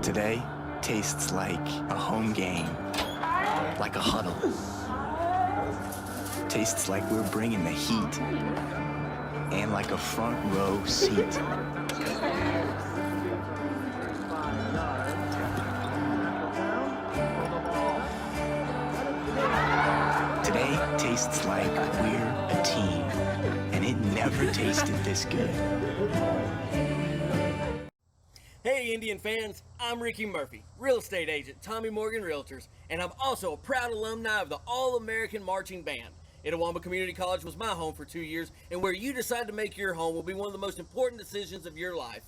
Today tastes like a home game, like a huddle. Tastes like we're bringing the heat, and like a front row seat. Today tastes like we're a team, and it never tasted this good. Hey Indian fans, I'm Ricky Murphy, real estate agent, Tommy Morgan Realtors, and I'm also a proud alumni of the All-American Marching Band. Itawamba Community College was my home for 2 years, and where you decide to make your home will be one of the most important decisions of your life.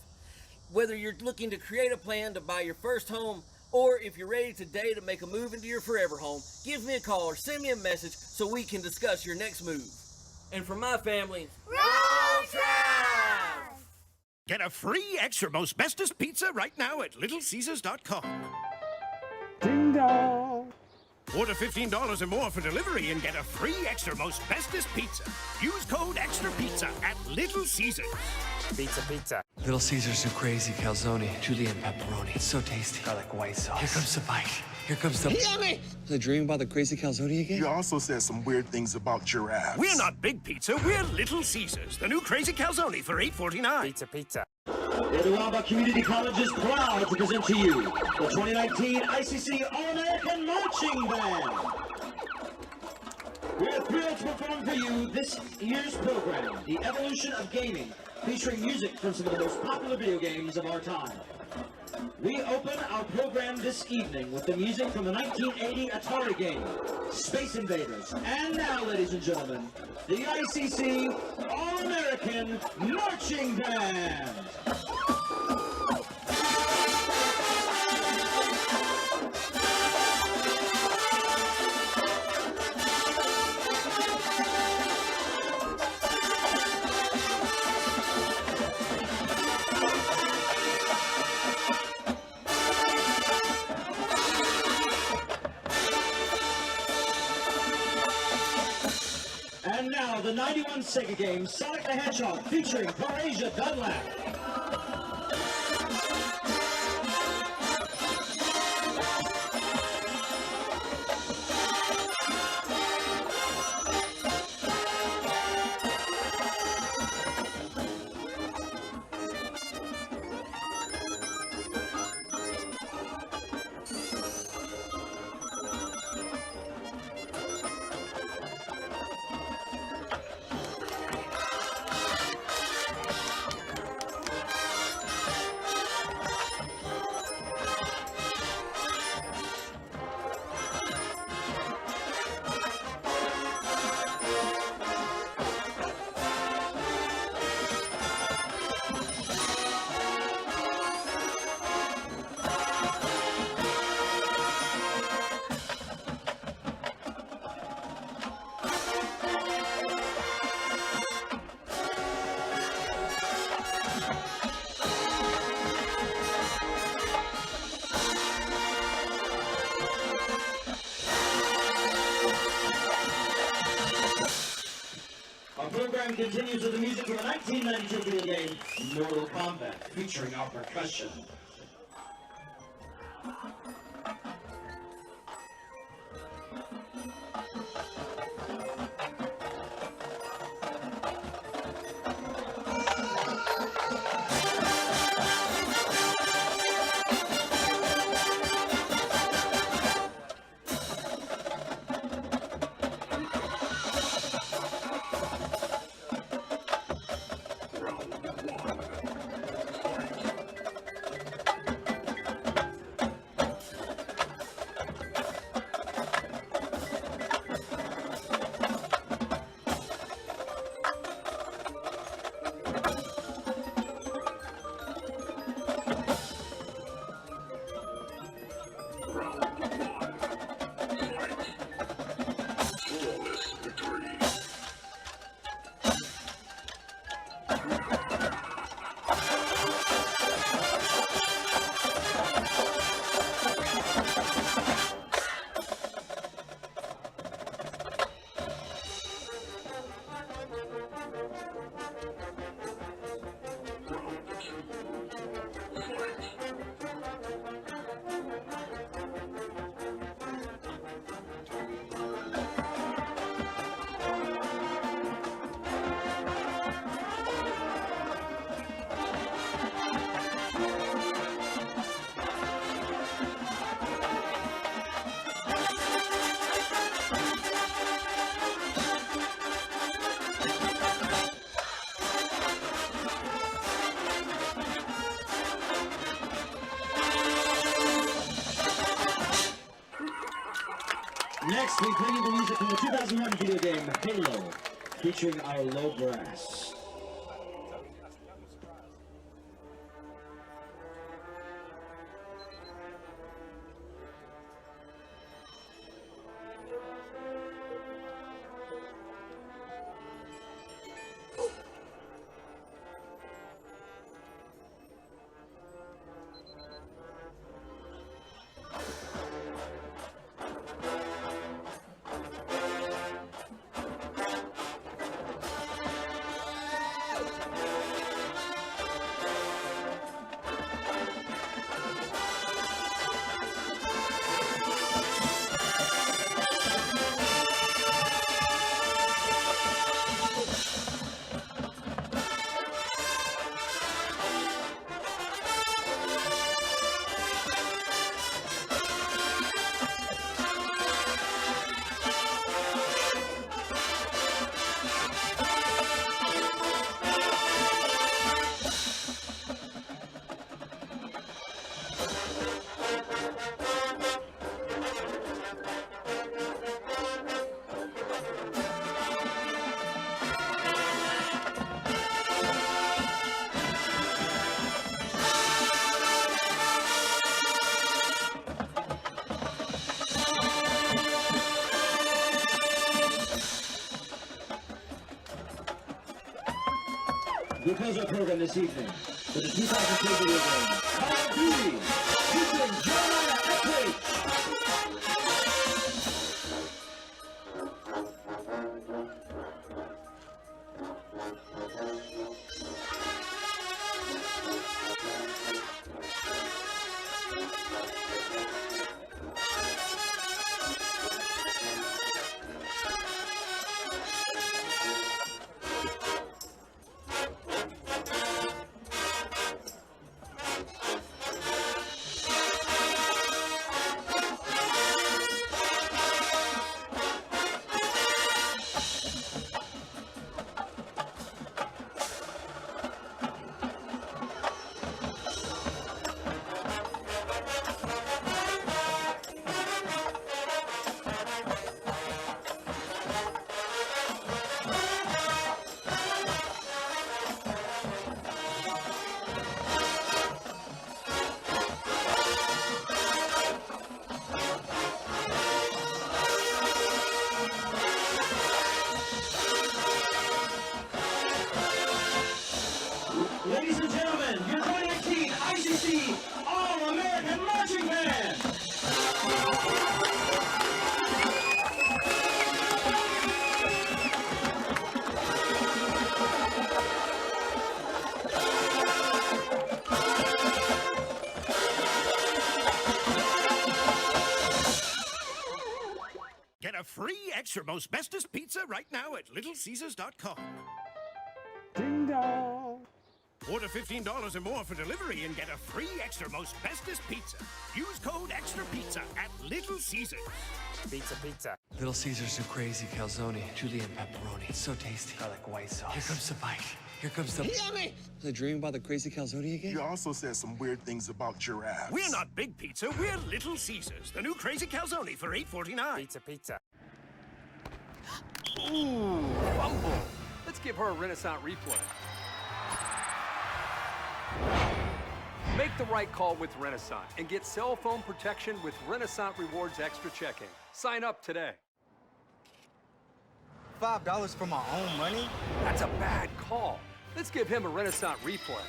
Whether you're looking to create a plan to buy your first home, or if you're ready today to make a move into your forever home, give me a call or send me a message so we can discuss your next move. And for my family, roll Tribe! Get a free extra most bestest pizza right now at littlecaesars.com. Ding dong! Order $15 or more for delivery and get a free extra most bestest pizza. Use code EXTRAPIZZA at Little Caesars. Pizza. Little Caesars new crazy calzone, Julienne pepperoni. It's so tasty. Garlic white sauce. Here comes the bite. Here comes the... Yummy! Was I dreaming about the crazy calzone again? You also said some weird things about giraffes. We're not Big Pizza, we're Little Caesars. The new crazy calzone for $8.49. Pizza. Itawamba Community College is proud to present to you the 2019 ICC All-American Marching Band. We're thrilled to perform for you this year's program, The Evolution of Gaming, featuring music from some of the most popular video games of our time. We open our program this evening with the music from the 1980 Atari game, Space Invaders. And now, ladies and gentlemen, the ICC All-American Marching Band. And now, the 91 Sega game, Sonic the Hedgehog, featuring Parasia Dunlap. program continues with the music from the 1992 video game Mortal Kombat, featuring our percussion. Next, we play you the music from the 2001 video game Halo, featuring our low brass. We close our program this evening with the 2002 video game Call of Duty, featuring Jeremiah Eppridge. extra most bestest pizza right now at littlecaesars.com. Ding dong. Order $15 or more for delivery and get a free extra most bestest pizza. Use code EXTRA PIZZA at Little Caesars. Pizza, pizza. Little Caesars new crazy calzone, julienne pepperoni. It's so tasty. Garlic white sauce. Here comes the bite. Here comes the... Yummy! Was I dreaming about the crazy calzone again? You also said some weird things about giraffes. We're not Big Pizza, we're Little Caesars. The new crazy calzone for $8.49. Pizza, pizza. Ooh, fumble. Let's give her a Renaissance replay. Make the right call with Renaissance and get cell phone protection with Renaissance Rewards Extra Checking. Sign up today. $5 for my own money? That's a bad call. Let's give him a Renaissance replay.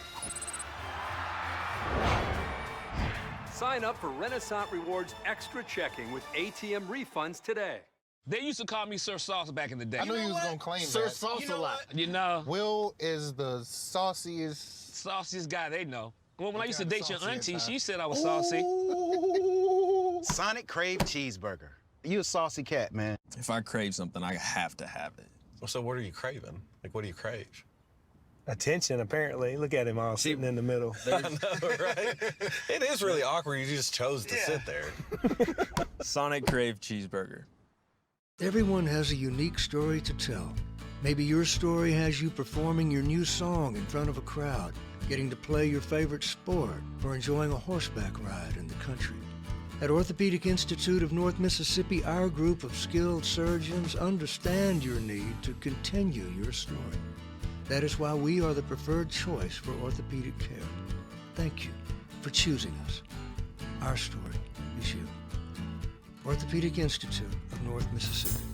Sign up for Renaissance Rewards Extra Checking with ATM refunds today. They used to call me Sir Sauce back in the day. I knew he was going to claim Sir that. Sauce You know a lot. what? You know. Will is the sauciest guy they know. Well, when I used to kinda date your saucy auntie, is, huh? she said I was saucy. Sonic Crave Cheeseburger. You a saucy cat, man. If I crave something, I have to have it. Well, so what are you craving? Like, what do you crave? Attention, apparently. Look at him all sitting in the middle. I know, right? It is really awkward. You just chose to sit there. Sonic Crave Cheeseburger. Everyone has a unique story to tell. Maybe your story has you performing your new song in front of a crowd, getting to play your favorite sport, or enjoying a horseback ride in the country. At Orthopedic Institute of North Mississippi, our group of skilled surgeons understand your need to continue your story. That is why we are the preferred choice for orthopedic care. Thank you for choosing us. Our story is you. Orthopedic Institute of North Mississippi.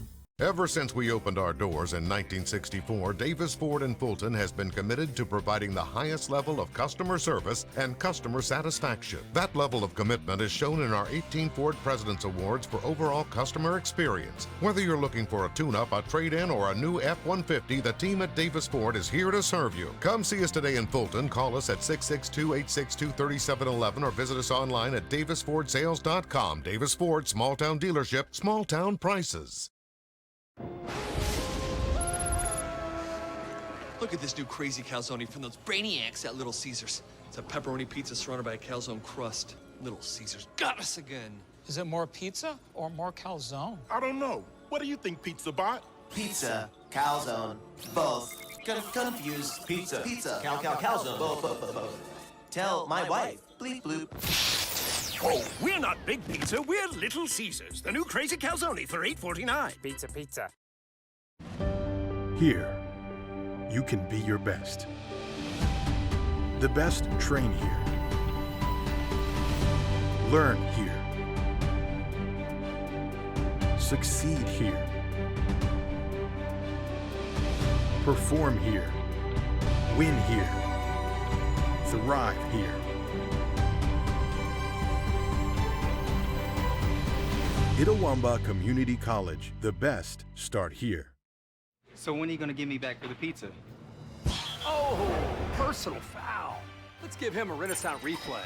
Ever since we opened our doors in 1964, Davis Ford in Fulton has been committed to providing the highest level of customer service and customer satisfaction. That level of commitment is shown in our 18 Ford President's Awards for overall customer experience. Whether you're looking for a tune-up, a trade-in, or a new F-150, the team at Davis Ford is here to serve you. Come see us today in Fulton. Call us at 662-862-3711 or visit us online at davisfordsales.com. Davis Ford, small-town dealership, small-town prices. Look at this new crazy calzone from those brainiacs at Little Caesars. It's a pepperoni pizza surrounded by a calzone crust. Little Caesars got us again. Is it more pizza or more calzone? I don't know. What do you think, Pizza Bot? Pizza, calzone, both. Confused. Pizza, calzone, both. Tell my wife. Bleep bloop. Oh, we're not Big Pizza, we're Little Caesars. The new crazy calzone for $8.49. Pizza, pizza. Here, you can be your best. The best train here. Learn here. Succeed here. Perform here. Win here. Thrive here. Itawamba Community College. The best start here. So when are you gonna give me back for the pizza? Oh, personal foul. Let's give him a Renaissance replay.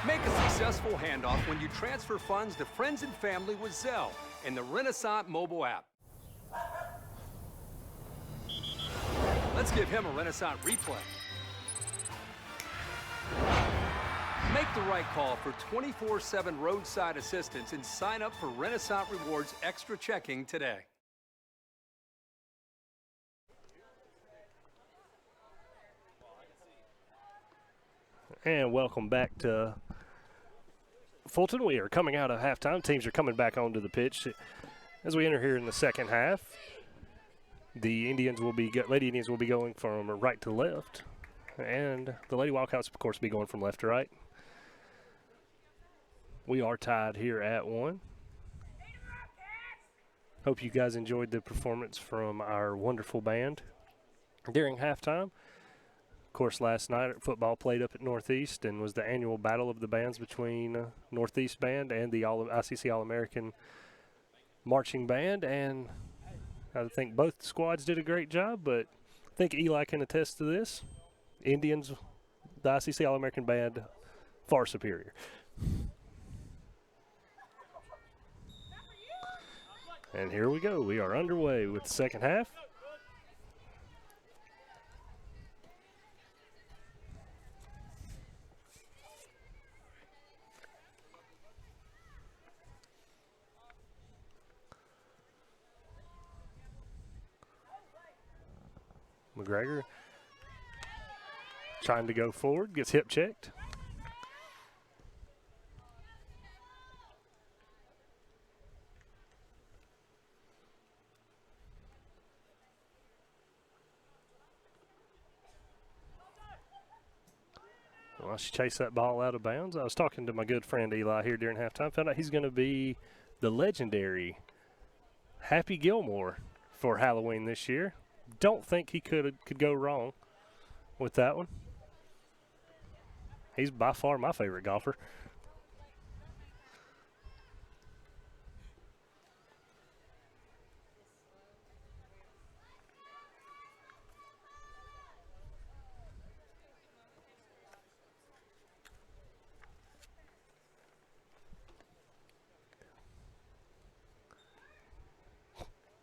Make a successful handoff when you transfer funds to friends and family with Zelle and the Renaissance mobile app. Let's give him a Renaissance replay. Make the right call for 24/7 roadside assistance and sign up for Renaissance Rewards Extra Checking today. And welcome back to Fulton. We are coming out of halftime. Teams are coming back onto the pitch as we enter here in the second half. The Lady Indians will be going from right to left, and the Lady Wildcats, of course, will be going from left to right. We are tied here at 1. Hope you guys enjoyed the performance from our wonderful band during halftime. Of course, last night football played up at Northeast and was the annual battle of the bands between Northeast Band and the ICC All-American Marching Band. And I think both squads did a great job, but I think Eli can attest to this. Indians, the ICC All-American Band, far superior. And here we go. We are underway with the second half. McGregor trying to go forward, gets hip checked. Well, she chased that ball out of bounds. I was talking to my good friend Eli here during halftime. Found out he's going to be the legendary Happy Gilmore for Halloween this year. Don't think he could go wrong with that one. He's by far my favorite golfer.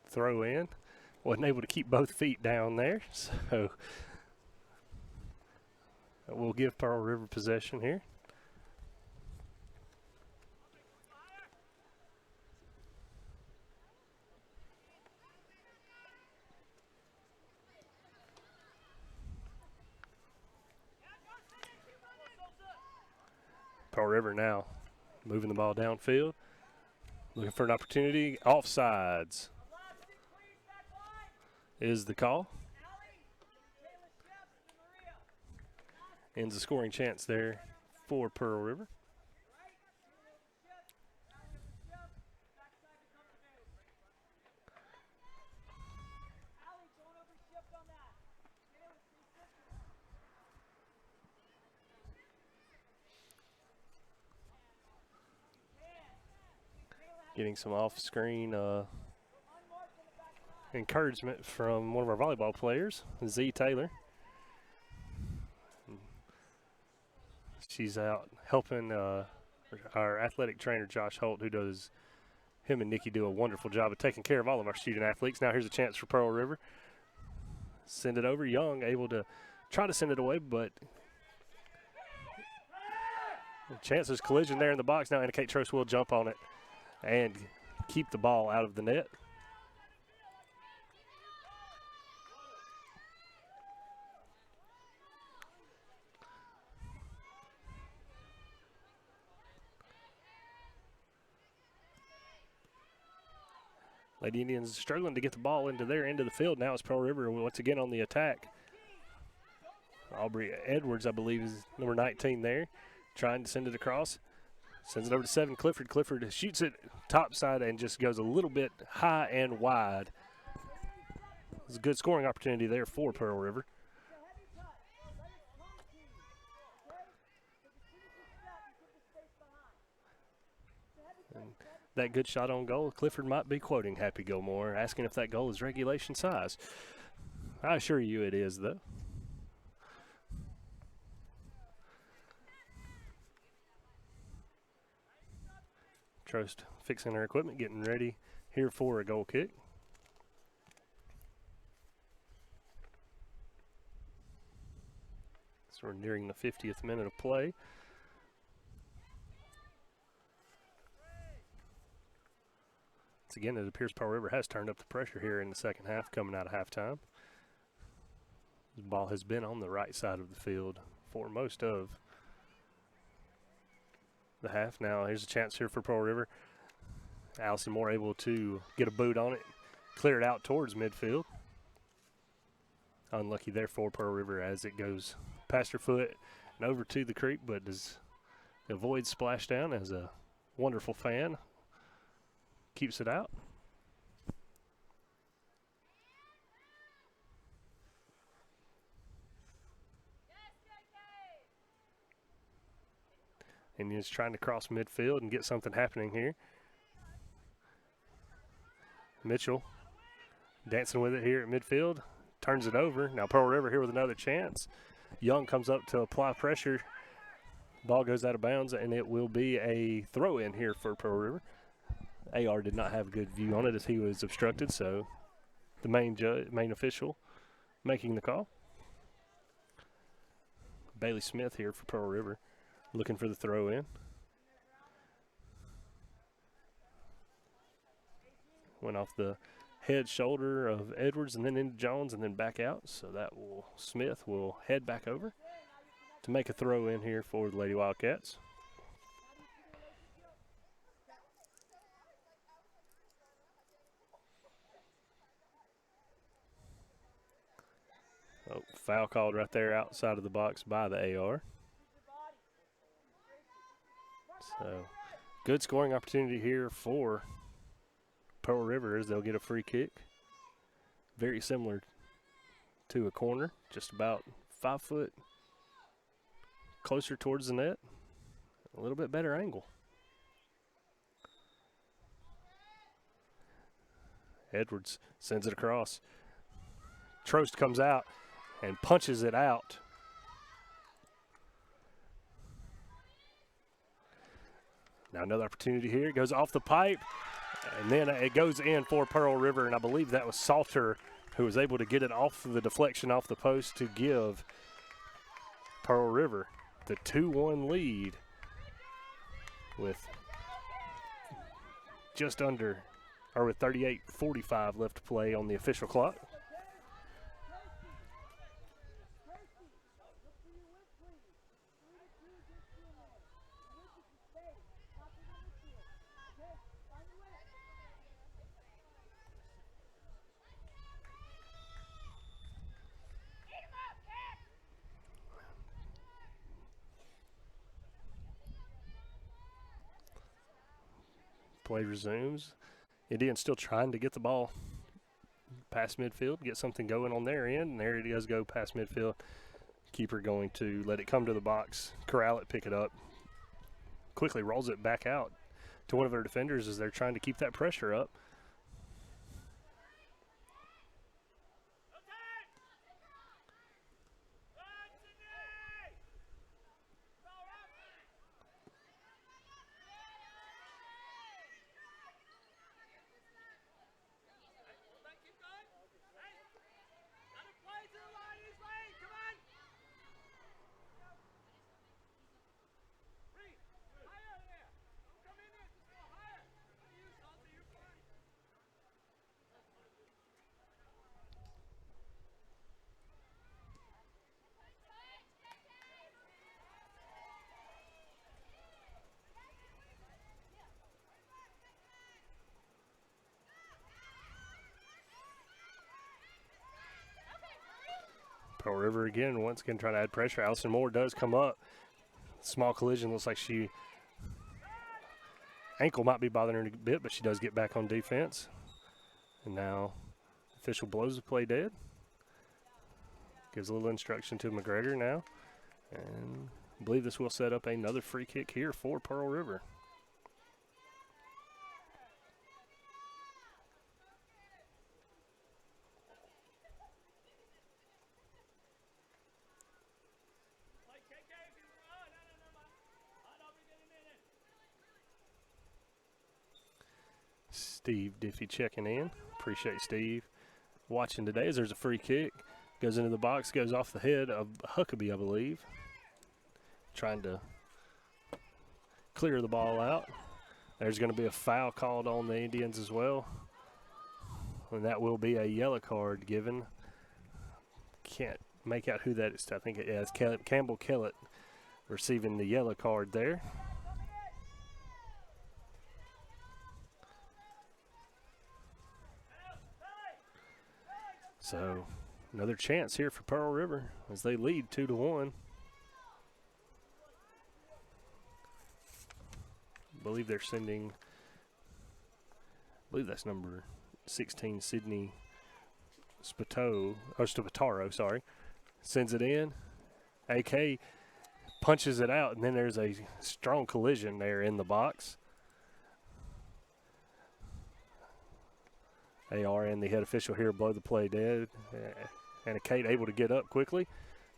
Throw in. Wasn't able to keep both feet down there, so we'll give Pearl River possession here. Pearl River now moving the ball downfield, looking for an opportunity. Offsides is the call. Ends the scoring chance there for Pearl River. Getting some off-screen encouragement from one of our volleyball players, Z. Taylor. She's out helping our athletic trainer, Josh Holt, him and Nikki do a wonderful job of taking care of all of our student athletes. Now here's a chance for Pearl River. Send it over. Young able to try to send it away, but the chances collision there in the box now indicate Trost will jump on it and keep the ball out of the net. Lady Indians struggling to get the ball into their end of the field. Now it's Pearl River once again on the attack. Aubrey Edwards, I believe, is number 19 there, trying to send it across. Sends it over to 7, Clifford. Clifford shoots it top side and just goes a little bit high and wide. It's a good scoring opportunity there for Pearl River. And that good shot on goal, Clifford might be quoting Happy Gilmore, asking if that goal is regulation size. I assure you it is, though. Trost fixing her equipment, getting ready here for a goal kick. So we're nearing the 50th minute of play. Once again, it appears Pearl River has turned up the pressure here in the second half, coming out of halftime. The ball has been on the right side of the field for most of the half. Now here's a chance here for Pearl River. Allison Moore able to get a boot on it, clear it out towards midfield. Unlucky there for Pearl River as it goes past her foot and over to the creek, but does avoid splashdown as a wonderful fan keeps it out. And he's trying to cross midfield and get something happening here. Mitchell dancing with it here at midfield, turns it over. Now Pearl River here with another chance. Young comes up to apply pressure. Ball goes out of bounds, and it will be a throw in here for Pearl River. AR did not have a good view on it as he was obstructed, so the main official making the call. Bailey Smith here for Pearl River, looking for the throw in. Went off the head shoulder of Edwards and then into Jones and then back out. So Smith will head back over to make a throw in here for the Lady Wildcats. Oh, foul called right there outside of the box by the AR. So good scoring opportunity here for Pearl River as they'll get a free kick. Very similar to a corner, just about 5 foot closer towards the net. A little bit better angle. Edwards sends it across. Trost comes out and punches it out. Now another opportunity here. It goes off the pipe, and then it goes in for Pearl River, and I believe that was Salter who was able to get it off the deflection off the post to give Pearl River the 2-1 lead with just under, or with 38:45 left to play on the official clock. Play resumes. Indians still trying to get the ball past midfield, get something going on their end, and there it does go past midfield. Keeper going to let it come to the box, corral it, pick it up, quickly rolls it back out to one of their defenders as they're trying to keep that pressure up. Pearl River again, once again trying to add pressure. Allison Moore does come up. Small collision, looks like she ankle might be bothering her a bit, but she does get back on defense. And now official blows the play dead. Gives a little instruction to McGregor now. And I believe this will set up another free kick here for Pearl River. Steve Diffie checking in. Appreciate Steve watching today as there's a free kick. Goes into the box, goes off the head of Huckabee, I believe. Trying to clear the ball out. There's going to be a foul called on the Indians as well. And that will be a yellow card given. Can't make out who that is. I think it's Campbell Kellett receiving the yellow card there. So another chance here for Pearl River as they lead 2-1. I believe they're sending, I believe that's number 16, Sydney Spatero, sorry. Sends it in. AK punches it out, and then there's a strong collision there in the box. AR and the head official here blow the play dead. And Kate able to get up quickly.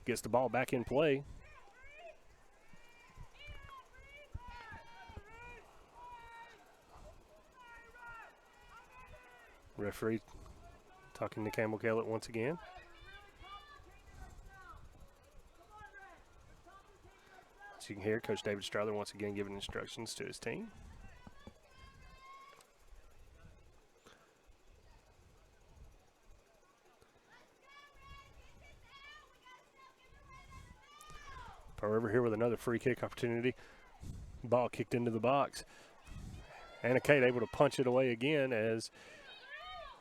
Gets the ball back in play. Referee talking to Campbell Kellett once again. As you can hear, Coach David Strother once again giving instructions to his team. Pearl River here with another free kick opportunity. Ball kicked into the box. Anna Kate able to punch it away again as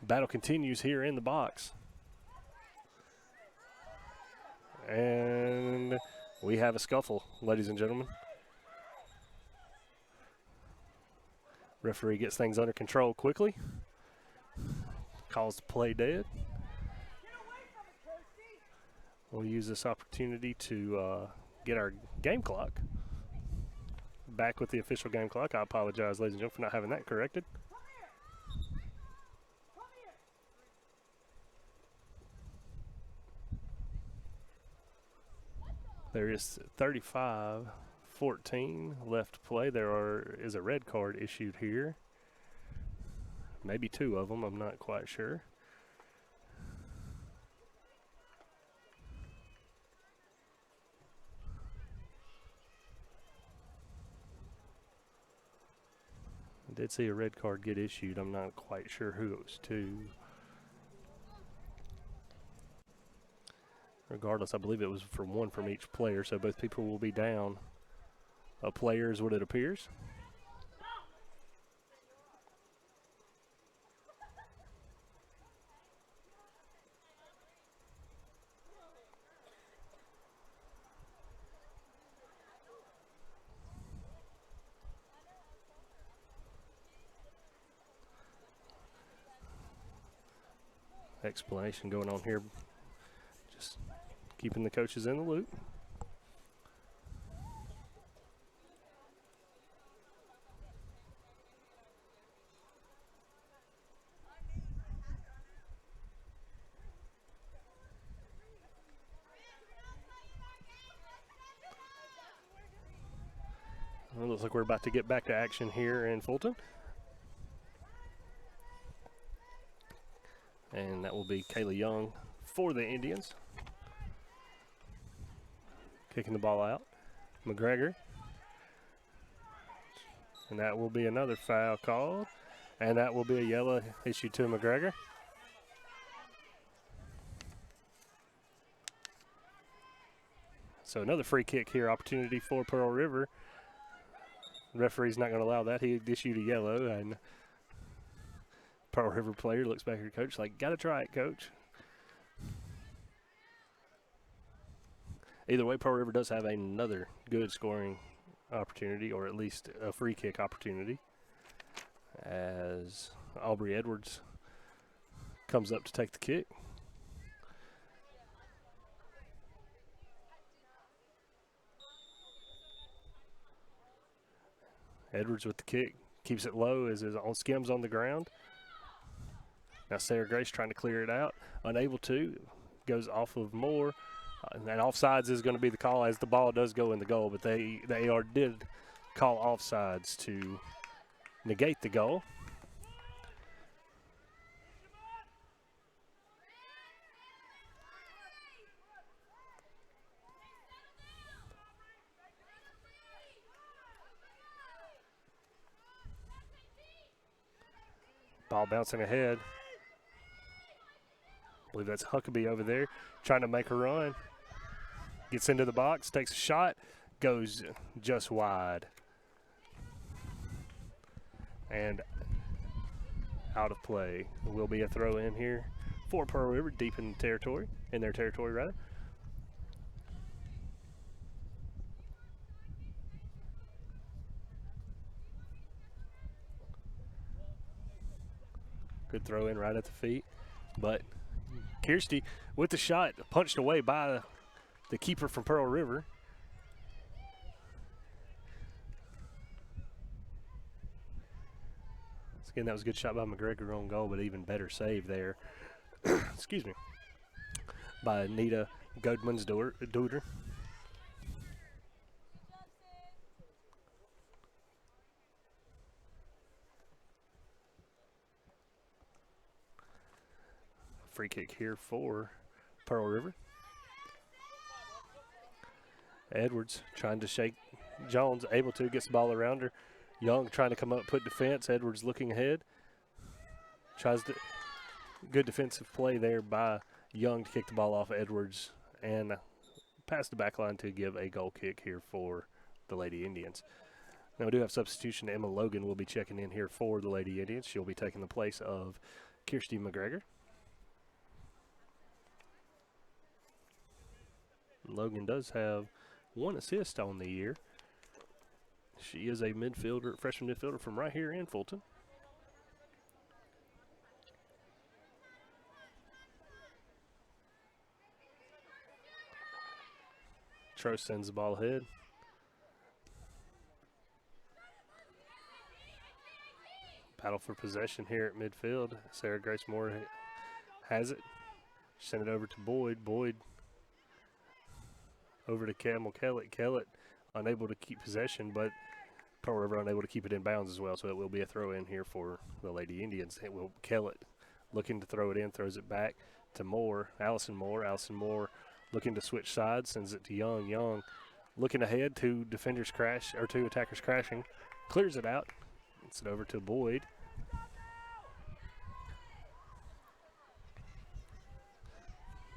battle continues here in the box. And we have a scuffle, ladies and gentlemen. Referee gets things under control quickly. Calls the play dead. We'll use this opportunity to get our game clock back with the official game clock. I apologize, ladies and gentlemen, for not having that corrected. There is 35-14 left to play. There is a red card issued here. Maybe two of them, I'm not quite sure. I did see a red card get issued. I'm not quite sure who it was to. Regardless, I believe it was for one from each player, so both people will be down a player is what it appears. Explanation going on here. Just keeping the coaches in the loop. Well, looks like we're about to get back to action here in Fulton. And that will be Kayla Young for the Indians. Kicking the ball out. McGregor. And that will be another foul called. And that will be a yellow issued to McGregor. So another free kick here, opportunity for Pearl River. The referee's not going to allow that. He issued a yellow, and Pearl River player looks back at her coach like, got to try it, coach. Either way, Pearl River does have another good scoring opportunity, or at least a free kick opportunity, as Aubrey Edwards comes up to take the kick. Edwards with the kick, keeps it low as his on skims on the ground. Now Sarah Grace trying to clear it out, unable to, goes off of Moore. And offsides is going to be the call as the ball does go in the goal, but the AR did call offsides to negate the goal. Ball bouncing ahead. I believe that's Huckabee over there trying to make a run. Gets into the box, takes a shot, goes just wide. And out of play. There will be a throw in here for Pearl River, deep in their territory rather. Good throw in right at the feet. But Kirsty with the shot, punched away by the keeper from Pearl River. Again, that was a good shot by McGregor on goal, but even better save there. Excuse me. By Anita Godmansdorfer. free kick here for Pearl River. Edwards trying to shake Jones, able to, gets the ball around her. Young trying to come up, put defense. Edwards looking ahead. Tries to, good defensive play there by Young to kick the ball off Edwards and pass the back line to give a goal kick here for the Lady Indians. Now we do have substitution. Emma Logan will be checking in here for the Lady Indians. She'll be taking the place of Kirsty McGregor. Logan does have 1 assist on the year. She is a midfielder, freshman midfielder from right here in Fulton. Trost sends the ball ahead. Battle for possession here at midfield. Sarah Grace Moore has it. Send it over to Boyd. Boyd over to Camel Kellett. Kellett unable to keep possession, but Pearl River unable to keep it in bounds as well, so it will be a throw in here for the Lady Indians. It will Kellett looking to throw it in, throws it back to Moore, Allison Moore. Allison Moore looking to switch sides, sends it to Young. Young looking ahead, two defenders crash, or two attackers crashing, clears it out, gets it over to Boyd.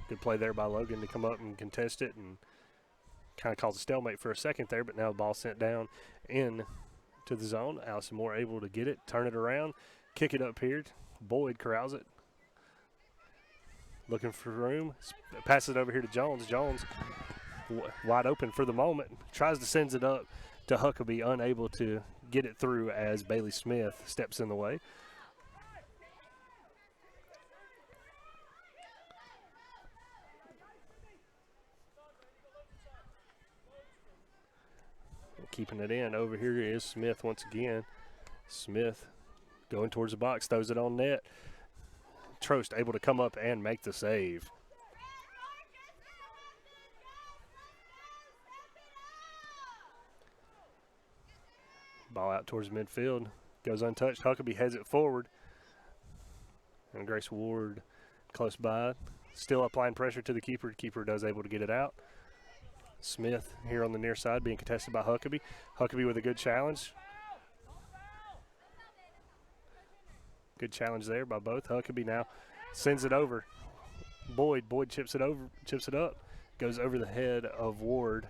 Good play there by Logan to come up and contest it and kind of cause a stalemate for a second there, but now the ball sent down in to the zone. Allison Moore able to get it, turn it around, kick it up here. Boyd corrals it. Looking for room, passes it over here to Jones. Jones wide open for the moment, tries to send it up to Huckabee, unable to get it through as Bailey Smith steps in the way. Keeping it in. Over here is Smith once again. Smith going towards the box, throws it on net. Trost able to come up and make the save. Ball out towards midfield. Goes untouched. Huckabee heads it forward. And Grace Ward close by. Still applying pressure to the keeper. Keeper does able to get it out. Smith here on the near side being contested by Huckabee. Huckabee with a good challenge. Good challenge there by both. Huckabee now sends it over. Boyd chips it up. Goes over the head of Ward.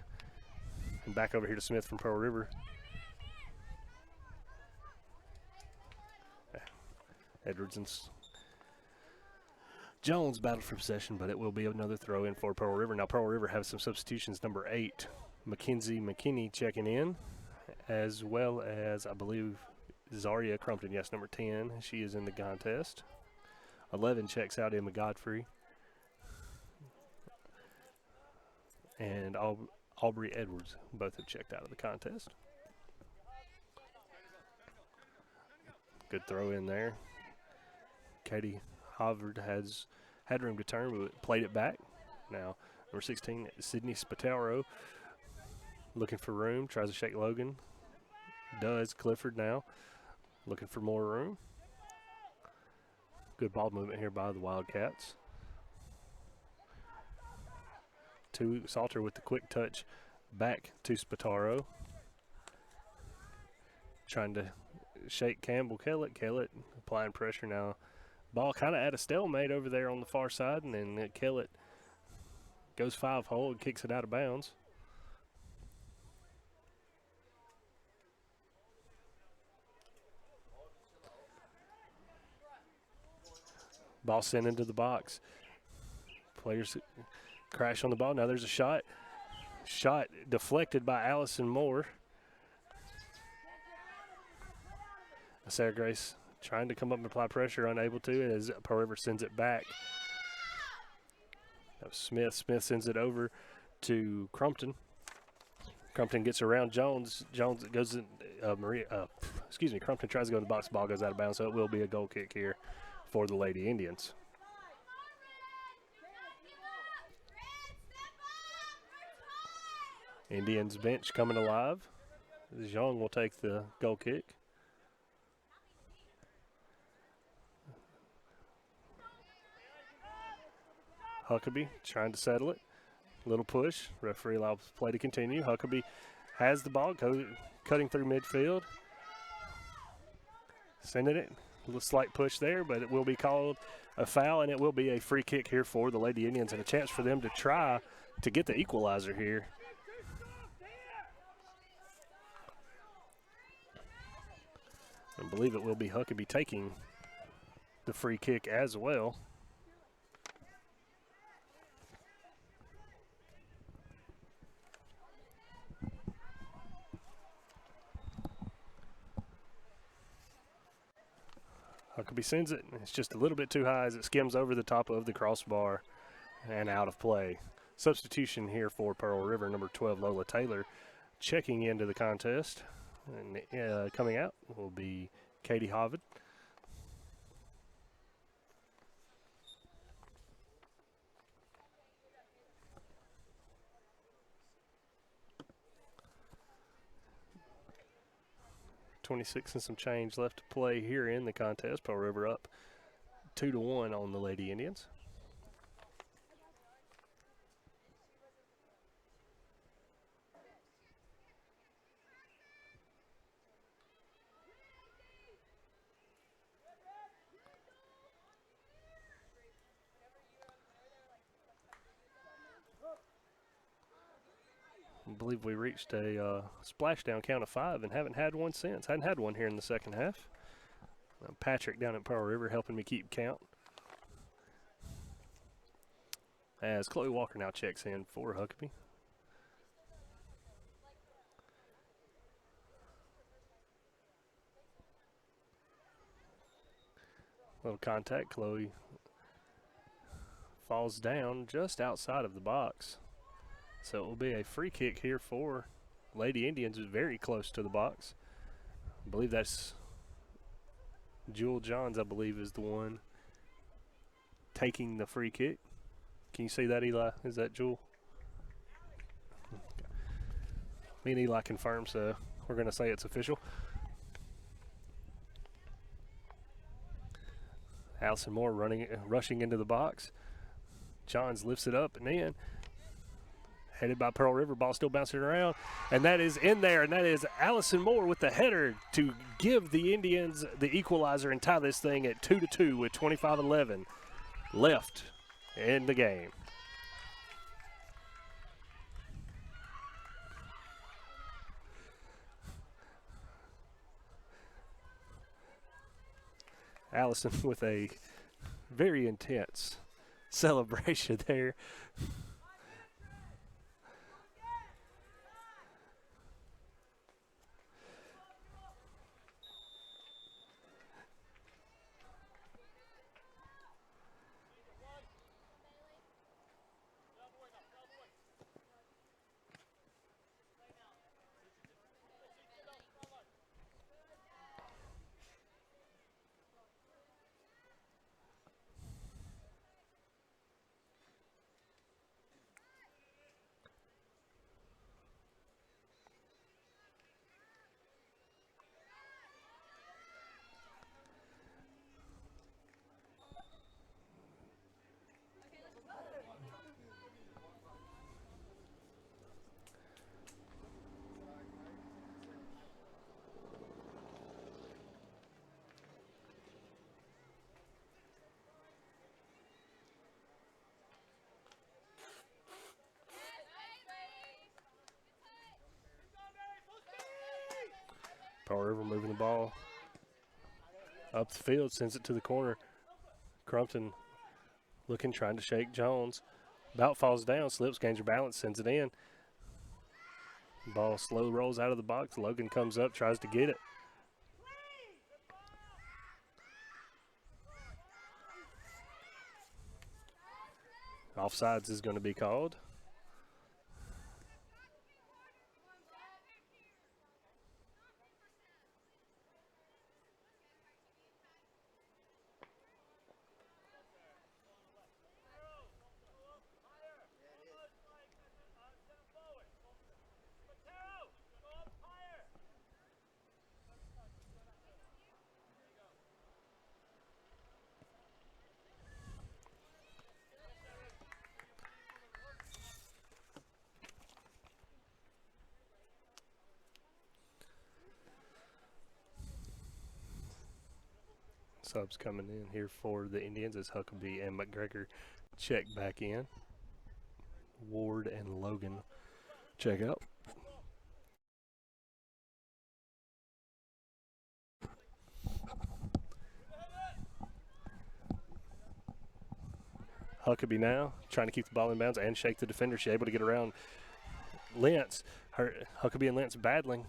And back over here to Smith from Pearl River. Edwards and Jones battled for possession, but it will be another throw in for Pearl River. Now Pearl River has some substitutions. Number 8, Mackenzie McKinney checking in, as well as, I believe, Zaria Crumpton. Yes, number 10. She is in the contest. 11 checks out Emma Godfrey. And Aubrey Edwards both have checked out of the contest. Good throw in there. Katie Havard had room to turn, but played it back. Now, number 16, Sydney Spatero, looking for room, tries to shake Logan. Does. Clifford now, looking for more room. Good ball movement here by the Wildcats. To Salter with the quick touch back to Spataro. Trying to shake Campbell Kellett. Kellett applying pressure now. Ball kind of at a stalemate over there on the far side, and then Kellett goes 5-hole and kicks it out of bounds. Ball sent into the box. Players crash on the ball. Now there's a shot. Shot deflected by Allison Moore. Sarah Grace trying to come up and apply pressure, unable to, as Pearl River sends it back. Smith sends it over to Crumpton. Crumpton gets around Jones. Jones goes in, Crumpton tries to go in the box. Ball goes out of bounds, so it will be a goal kick here for the Lady Indians. Indians bench coming alive. Young will take the goal kick. Huckabee trying to settle it. Little push. Referee allows play to continue. Huckabee has the ball, cutting through midfield. Sending it. A little slight push there, but it will be called a foul, and it will be a free kick here for the Lady Indians and a chance for them to try to get the equalizer here. I believe it will be Huckabee taking the free kick as well. Huckabee sends it. It's just a little bit too high as it skims over the top of the crossbar and out of play. Substitution here for Pearl River, number 12, Lola Taylor, checking into the contest. And coming out will be Katie Havard. .26 and some change left to play here in the contest. Pearl River up 2-1 on the Lady Indians. I believe we reached a splashdown count of 5 and haven't had one since. Hadn't had one here in the second half. Patrick down at Pearl River helping me keep count. As Chloe Walker now checks in for Huckabee. Little contact. Chloe falls down just outside of the box. So it will be a free kick here for Lady Indians, very close to the box. I believe that's Jewel Johns, I believe, is the one taking the free kick. Can you see that, Eli? Is that Jewel? Me and Eli confirm, so we're going to say it's official. Allison Moore rushing into the box. Johns lifts it up and in. Headed by Pearl River, ball still bouncing around, and that is in there, and that is Allison Moore with the header to give the Indians the equalizer and tie this thing at 2-2 with 25:11 left in the game. Allison with a very intense celebration there. Pearl River moving the ball up the field, sends it to the corner. Crumpton looking, trying to shake Jones. About falls down, slips, gains her balance, sends it in. Ball slow rolls out of the box. Logan comes up, tries to get it. Offsides is going to be called. Subs coming in here for the Indians as Huckabee and McGregor check back in. Ward and Logan check out. Huckabee now trying to keep the ball in bounds and shake the defender. She's able to get around Lentz. Huckabee and Lentz battling.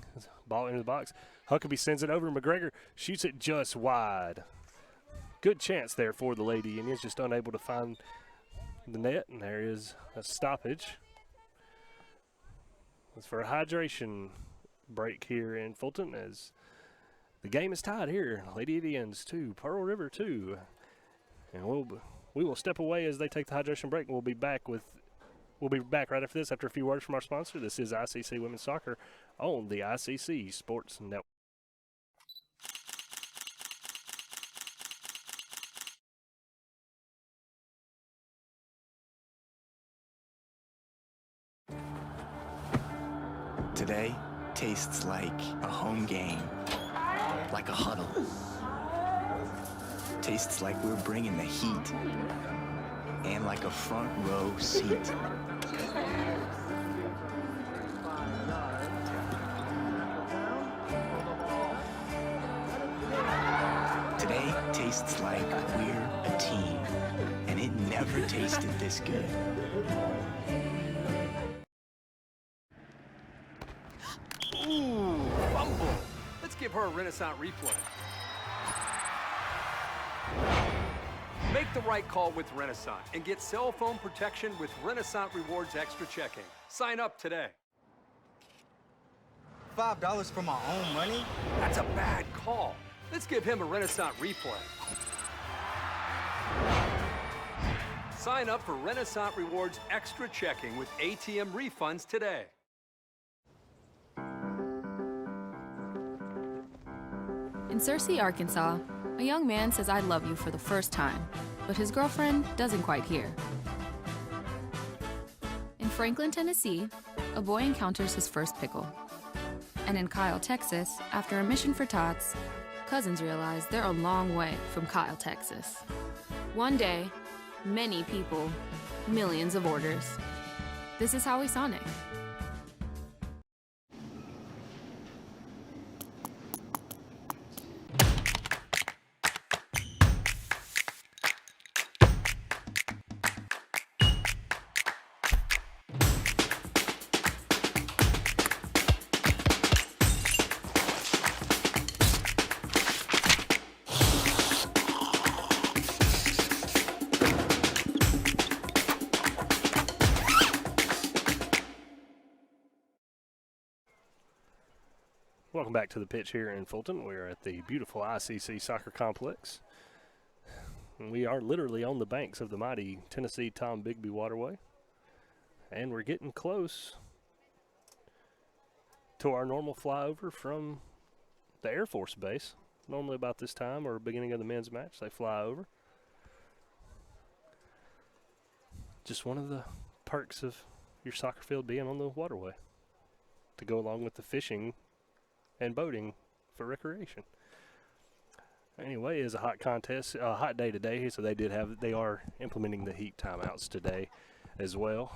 Ball into the box. Huckabee sends it over. McGregor shoots it just wide. Good chance there for the Lady Indians, just unable to find the net, and there is a stoppage. It's for a hydration break here in Fulton as the game is tied here. Lady Indians 2, Pearl River 2. And we will step away as they take the hydration break, and we'll be back right after this, after a few words from our sponsor. This is ICC Women's Soccer on the ICC Sports Network. Today tastes like a home game, like a huddle. Tastes like we're bringing the heat, and like a front row seat. Today tastes like we're a team, and it never tasted this good. Ooh, fumble. Let's give her a Renaissance replay. Make the right call with Renaissance and get cell phone protection with Renaissance Rewards Extra Checking. Sign up today. $5 for my own money? That's a bad call. Let's give him a Renaissance replay. Sign up for Renaissance Rewards Extra Checking with ATM refunds today. In Searcy, Arkansas, a young man says I love you for the first time, but his girlfriend doesn't quite hear. In Franklin, Tennessee, a boy encounters his first pickle. And in Kyle, Texas, after a mission for tots, cousins realize they're a long way from Kyle, Texas. One day, many people, millions of orders. This is Howie Sonic. Welcome back to the pitch here in Fulton. We're at the beautiful ICC Soccer Complex. And we are literally on the banks of the mighty Tennessee Tom Bigby Waterway. And we're getting close to our normal flyover from the Air Force Base. Normally about this time or beginning of the men's match, they fly over. Just one of the perks of your soccer field being on the waterway, to go along with the fishing and boating for recreation. Anyway, it's a hot contest, a hot day today, so they are implementing the heat timeouts today as well.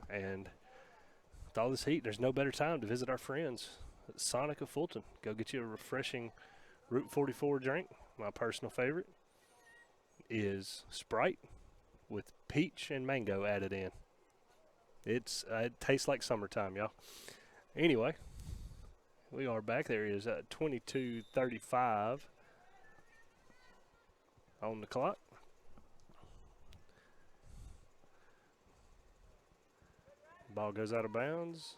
And with all this heat, there's no better time to visit our friends at Sonic of Fulton. Go get you a refreshing Route 44 drink. My personal favorite is Sprite with peach and mango added in. It tastes like summertime, y'all. Anyway, we are back. There is 22:35 on the clock. Ball goes out of bounds.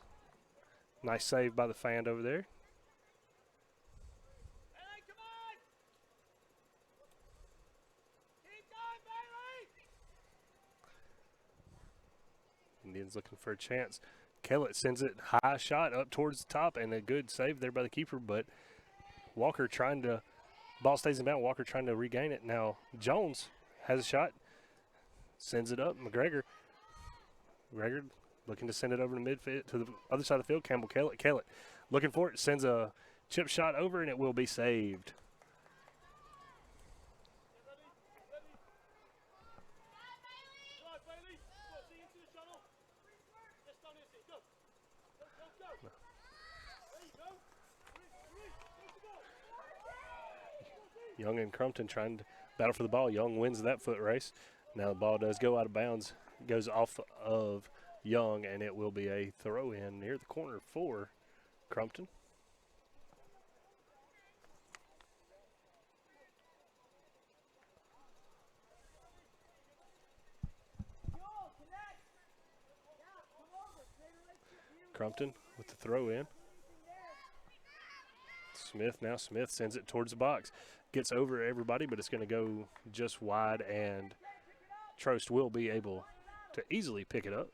Nice save by the fan over there. Indians looking for a chance. Kellett sends it high shot up towards the top, and a good save there by the keeper, but Walker ball stays in bounds. Walker trying to regain it. Now Jones has a shot, sends it up. McGregor looking to send it over to midfield, to the other side of the field. Campbell Kellett looking for it, sends a chip shot over, and it will be saved. Young and Crumpton trying to battle for the ball. Young wins that foot race. Now the ball does go out of bounds, goes off of Young, and it will be a throw-in near the corner for Crumpton. Crumpton with the throw-in. Smith sends it towards the box. Gets over everybody, but it's going to go just wide, and Trost will be able to easily pick it up.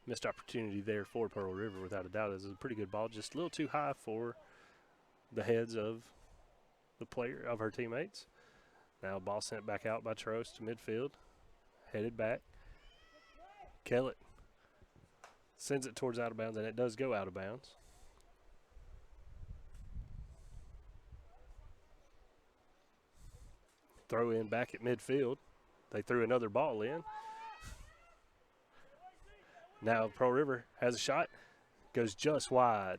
Missed opportunity there for Pearl River, without a doubt. This is a pretty good ball, just a little too high for the heads of the player, of her teammates. Now ball sent back out by Trost to midfield, headed back. Kellett sends it towards out of bounds, and it does go out of bounds. Throw in back at midfield. They threw another ball in. Now Pearl River has a shot. Goes just wide.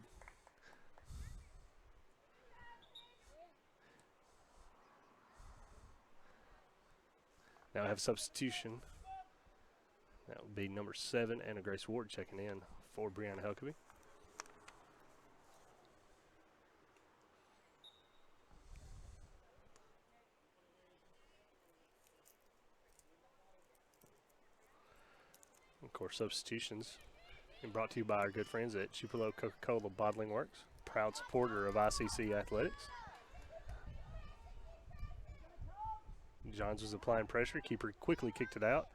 Now I have substitution. That would be number 7, Anna Grace Ward checking in for Brianna Huckabee. Of course, substitutions and brought to you by our good friends at Tupelo Coca-Cola Bottling Works, proud supporter of ICC athletics. Johns was applying pressure. Keeper quickly kicked it out.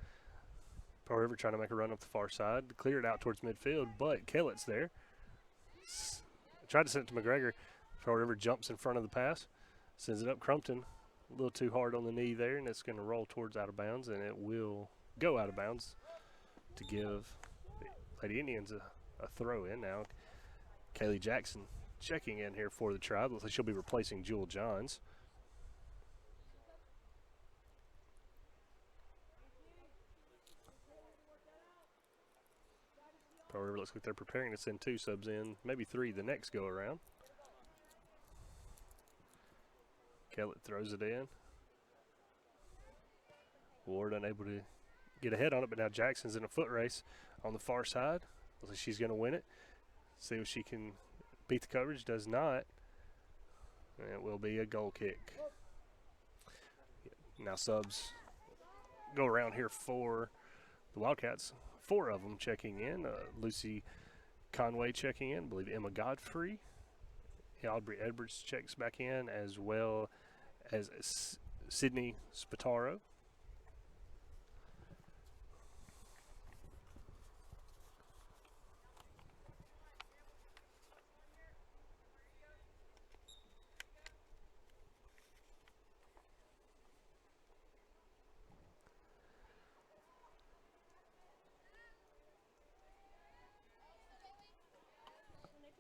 Pearl River trying to make a run up the far side, clear it out towards midfield, but Kellett's there. Tried to send it to McGregor. Pearl River jumps in front of the pass, sends it up. Crumpton, a little too hard on the knee there, and it's going to roll towards out of bounds, and it will go out of bounds to give the Lady Indians a throw in now. Kaylee Jackson checking in here for the Tribe. Looks like she'll be replacing Jewel Johns. Pearl River looks like they're preparing to send 2 subs in, maybe 3 the next go around. Kellett throws it in. Ward unable to get ahead on it, but now Jackson's in a foot race on the far side. Looks like she's going to win it. See if she can beat the coverage. Does not. And it will be a goal kick. Now subs go around here for the Wildcats. 4 of them checking in. Lucy Conway checking in. I believe Emma Godfrey. Audrey Edwards checks back in, as well as Sydney Spatero.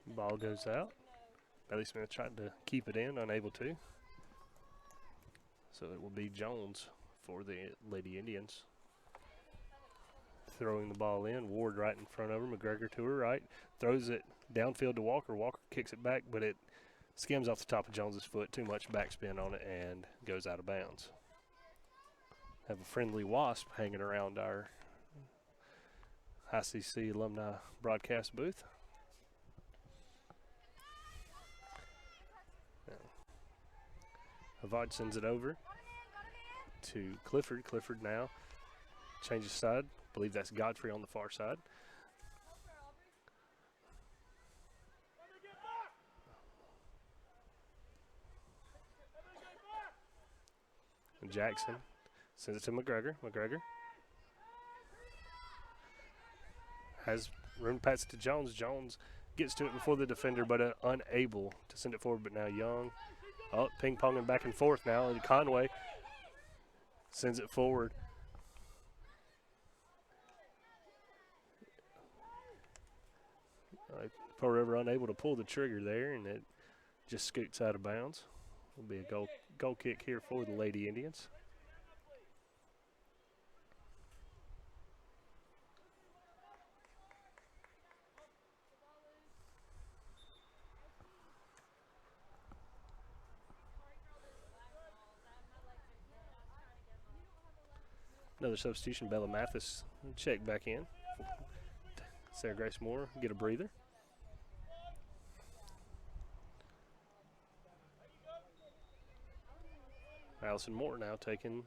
Ball goes out. Bailey Smith tried to keep it in, unable to. So it will be Jones for the Lady Indians. Throwing the ball in. Ward right in front of her. McGregor to her right. Throws it downfield to Walker. Walker kicks it back, but it skims off the top of Jones's foot. Too much backspin on it and goes out of bounds. Have a friendly wasp hanging around our ICC alumni broadcast booth. Havard sends it over to Clifford. Clifford now changes side. I believe that's Godfrey on the far side. And Jackson sends it to McGregor. McGregor has room to pass it to Jones. Jones gets to it before the defender, but unable to send it forward. But now Young. Oh, ping-ponging back and forth now. And Conway sends it forward. Pearl River unable to pull the trigger there, and it just scoots out of bounds. Will be a goal kick here for the Lady Indians. Another substitution, Bella Mathis check back in. Sarah Grace Moore get a breather. Allison Moore now taking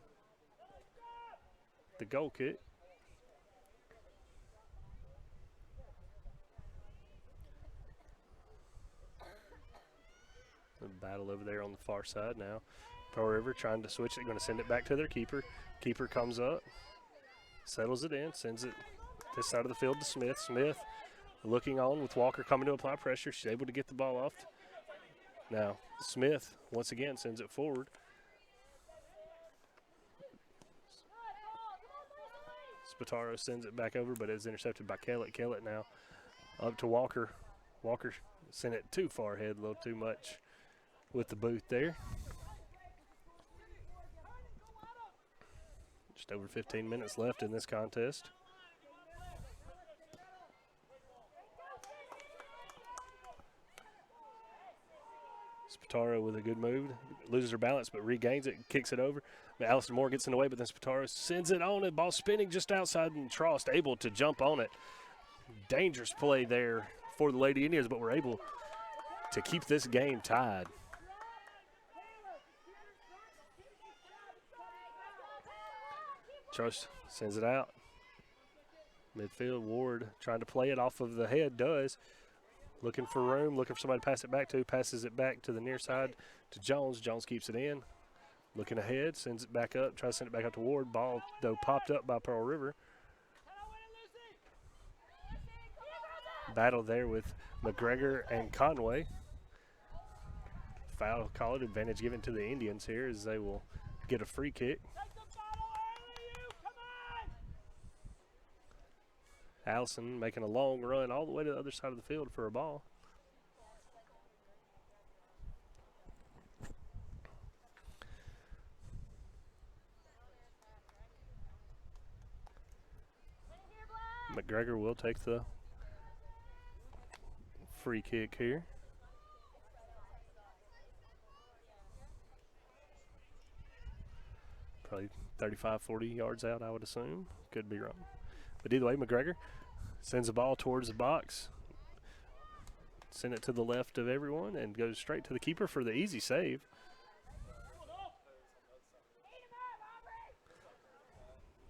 the goal kick. The battle over there on the far side now. Pearl River trying to switch it, going to send it back to their keeper. Keeper comes up, settles it in, sends it this side of the field to Smith. Smith looking on with Walker coming to apply pressure. She's able to get the ball off. Now Smith once again sends it forward. Spatero sends it back over, but it's intercepted by Kellett. Kellett now up to Walker. Walker sent it too far ahead, a little too much with the boot there. Just over 15 minutes left in this contest. Spatero with a good move, loses her balance but regains it, kicks it over. Allison Moore gets in the way, but then Spatero sends it on it. Ball spinning just outside, and Trost able to jump on it. Dangerous play there for the Lady Indians, but we're able to keep this game tied. Trost sends it out. Midfield, Ward trying to play it off of the head, does. Looking for room, looking for somebody to pass it back to. Passes it back to the near side to Jones. Jones keeps it in. Looking ahead, sends it back up, tries to send it back out to Ward. Ball, though, popped up by Pearl River. Battle there with McGregor and Conway. Foul called, advantage given to the Indians here as they will get a free kick. Allison making a long run all the way to the other side of the field for a ball. McGregor will take the free kick here. Probably 35, 40 yards out, I would assume. Could be wrong. But either way, McGregor sends the ball towards the box. Send it to the left of everyone and goes straight to the keeper for the easy save.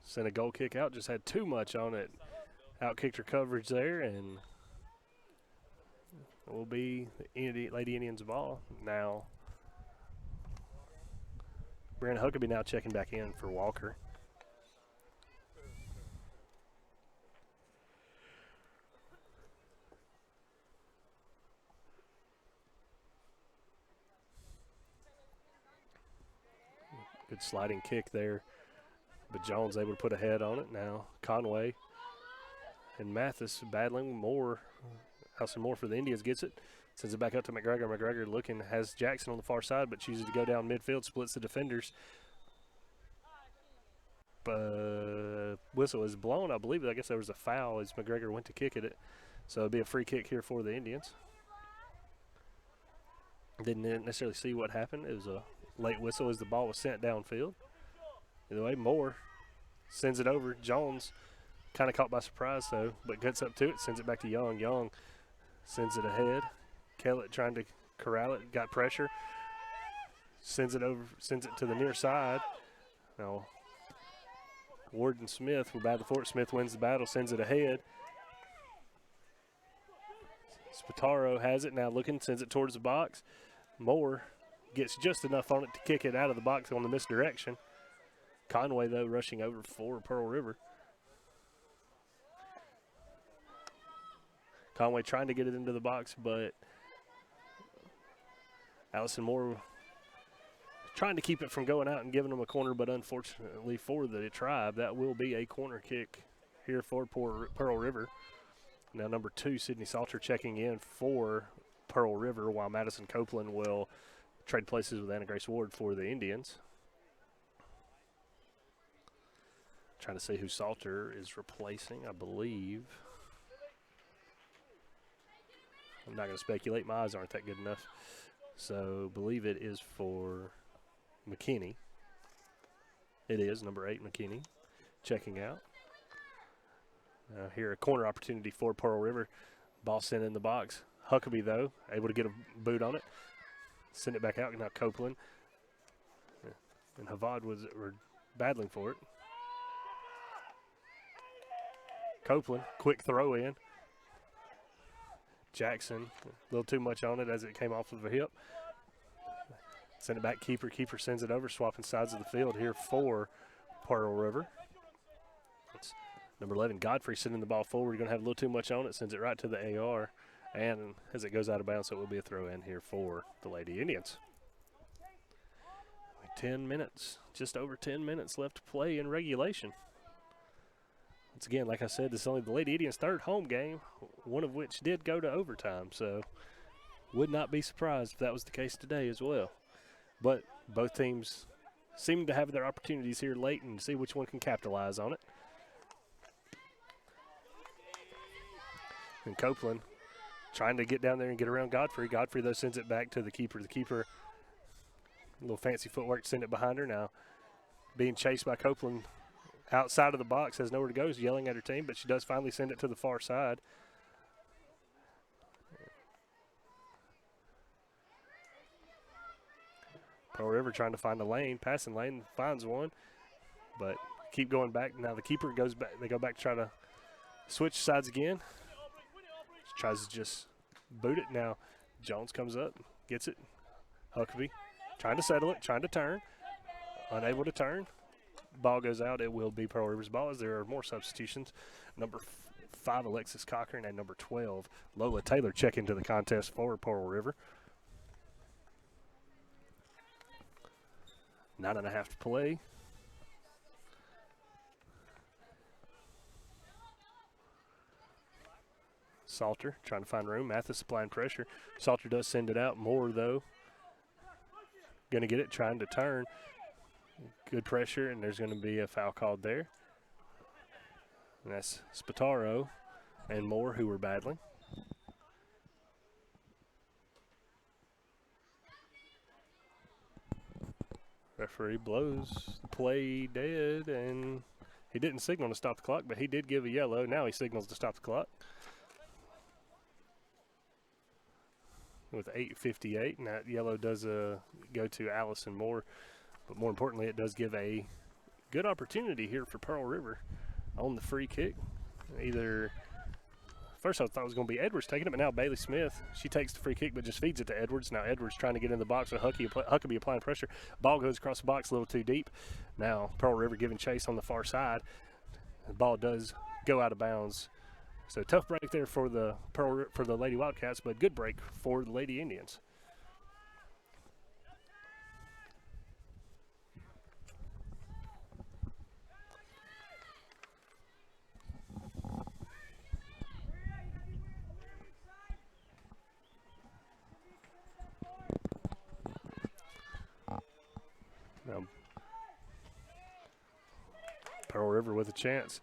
Sent a goal kick out, just had too much on it. Outkicked her coverage there, and it will be the Lady Indians' ball. Now, Brandon Huckabee now checking back in for Walker. Good sliding kick there, but Jones able to put a head on it. Now Conway and Mathis battling. Moore, Allison Moore for the Indians gets it. Sends it back up to McGregor. McGregor looking, has Jackson on the far side, but chooses to go down midfield, splits the defenders. Whistle is blown, I believe. I guess there was a foul as McGregor went to kick at it. So it'll be a free kick here for the Indians. Didn't necessarily see what happened. It was a late whistle as the ball was sent downfield. Either way, Moore sends it over. Jones kind of caught by surprise, though, but gets up to it, sends it back to Young. Young sends it ahead. Kellett trying to corral it, got pressure. Sends it over, sends it to the near side. Now, Ward and Smith will battle for it. Smith wins the battle, sends it ahead. Spatero has it, now looking, sends it towards the box. Moore gets just enough on it to kick it out of the box on the misdirection. Conway, though, rushing over for Pearl River. Conway trying to get it into the box, but Allison Moore trying to keep it from going out and giving them a corner, but unfortunately for the Tribe, that will be a corner kick here for Pearl River. Now number 2, Sydney Salter checking in for Pearl River, while Madison Copeland will trade places with Anna Grace Ward for the Indians. Trying to see who Salter is replacing, I believe. I'm not going to speculate. My eyes aren't that good enough. So, believe it is for McKinney. It is, number 8, McKinney. checking out. Here a corner opportunity for Pearl River. Ball sent in the box. Huckabee, though, able to get a boot on it. Send it back out. Now Copeland. And Havard were battling for it. Copeland, quick throw in. Jackson, a little too much on it as it came off of a hip. Send it back, Keeper. Keeper sends it over, swapping sides of the field here for Pearl River. It's number 11, Godfrey, sending the ball forward. Going to have a little too much on it, sends it right to the AR. And as it goes out of bounds, so it will be a throw in here for the Lady Indians. 10 minutes, just over 10 minutes left to play in regulation. Once again, like I said, this is only the Lady Indians' third home game, one of which did go to overtime, so would not be surprised if that was the case today as well. But both teams seem to have their opportunities here late and see which one can capitalize on it. And Copeland trying to get down there and get around Godfrey. Godfrey, though, sends it back to the keeper. The keeper, a little fancy footwork, send it behind her. Now being chased by Copeland outside of the box, has nowhere to go, is yelling at her team, but she does finally send it to the far side. Pearl River trying to find a lane, passing lane, finds one, but keep going back. Now the keeper goes back. They go back to try to switch sides again. She tries to just boot it. Now Jones comes up, gets it. Huckabee trying to settle it, trying to turn, unable to turn. Ball goes out. It will be Pearl River's ball as there are more substitutions. Number 5, Alexis Cochran, and number 12, Lola Taylor check into the contest for Pearl River. 9.5 to play. Salter trying to find room. Mathis applying pressure. Salter does send it out. Moore, though, going to get it, trying to turn. Good pressure, and there's going to be a foul called there. And that's Spatero and Moore who were battling. Referee blows the play dead, and he didn't signal to stop the clock, but he did give a yellow. Now he signals to stop the clock. With 8:58, and that yellow does go to Allison Moore. But more importantly, it does give a good opportunity here for Pearl River on the free kick. First I thought it was going to be Edwards taking it, but now Bailey Smith, she takes the free kick but just feeds it to Edwards. Now Edwards trying to get in the box with Huckabee applying pressure. Ball goes across the box a little too deep. Now Pearl River giving chase on the far side. The ball does go out of bounds. So tough break there for the Lady Wildcats, but good break for the Lady Indians. Now, Pearl River with a chance.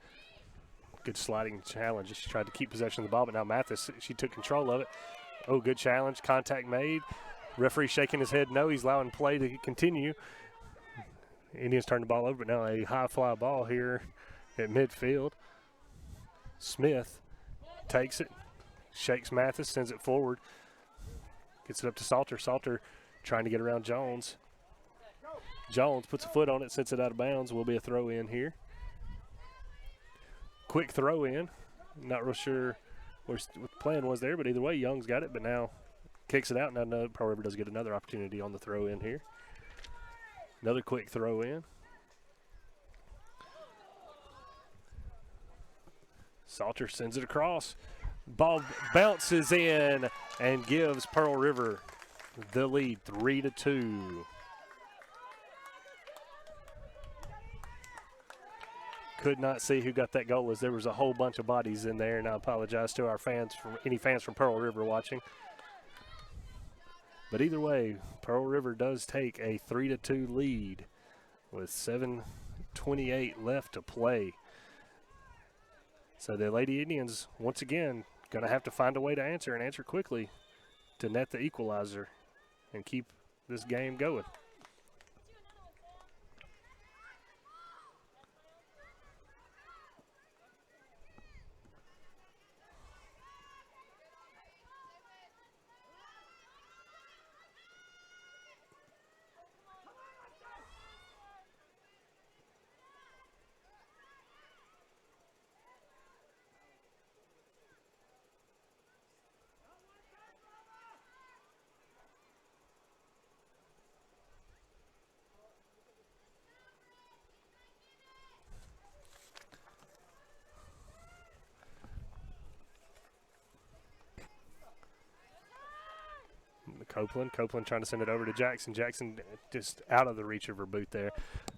Good sliding challenge. She tried to keep possession of the ball, but now Mathis, she took control of it. Oh, good challenge. Contact made. Referee shaking his head no. He's allowing play to continue. Indians turn the ball over, but now a high fly ball here at midfield. Smith takes it, shakes Mathis, sends it forward. Gets it up to Salter. Salter trying to get around Jones. Jones puts a foot on it, sends it out of bounds. Will be a throw in here. Quick throw in. Not real sure what the plan was there, but either way, Young's got it, but now kicks it out. Now Pearl River does get another opportunity on the throw in here. Another quick throw in. Salter sends it across. Ball bounces in and gives Pearl River the lead, 3-2. Could not see who got that goal as there was a whole bunch of bodies in there, and I apologize to our fans, any fans from Pearl River watching. But either way, Pearl River does take a 3-2 lead with 7:28 left to play. So the Lady Indians, once again, going to have to find a way to answer and answer quickly to net the equalizer and keep this game going. Copeland. Copeland trying to send it over to Jackson. Jackson just out of the reach of her boot there.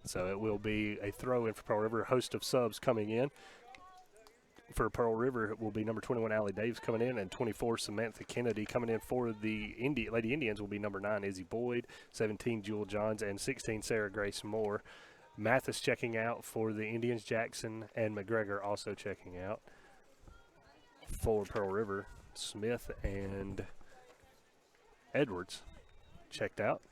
So it will be a throw in for Pearl River. A host of subs coming in. For Pearl River, it will be number 21, Allie Davis coming in, and 24, Samantha Kennedy coming in. For the Lady Indians will be number 9, Izzy Boyd, 17, Jewel Johns, and 16, Sarah Grace Moore. Mathis checking out for the Indians. Jackson and McGregor also checking out. For Pearl River, Smith and Edwards checked out.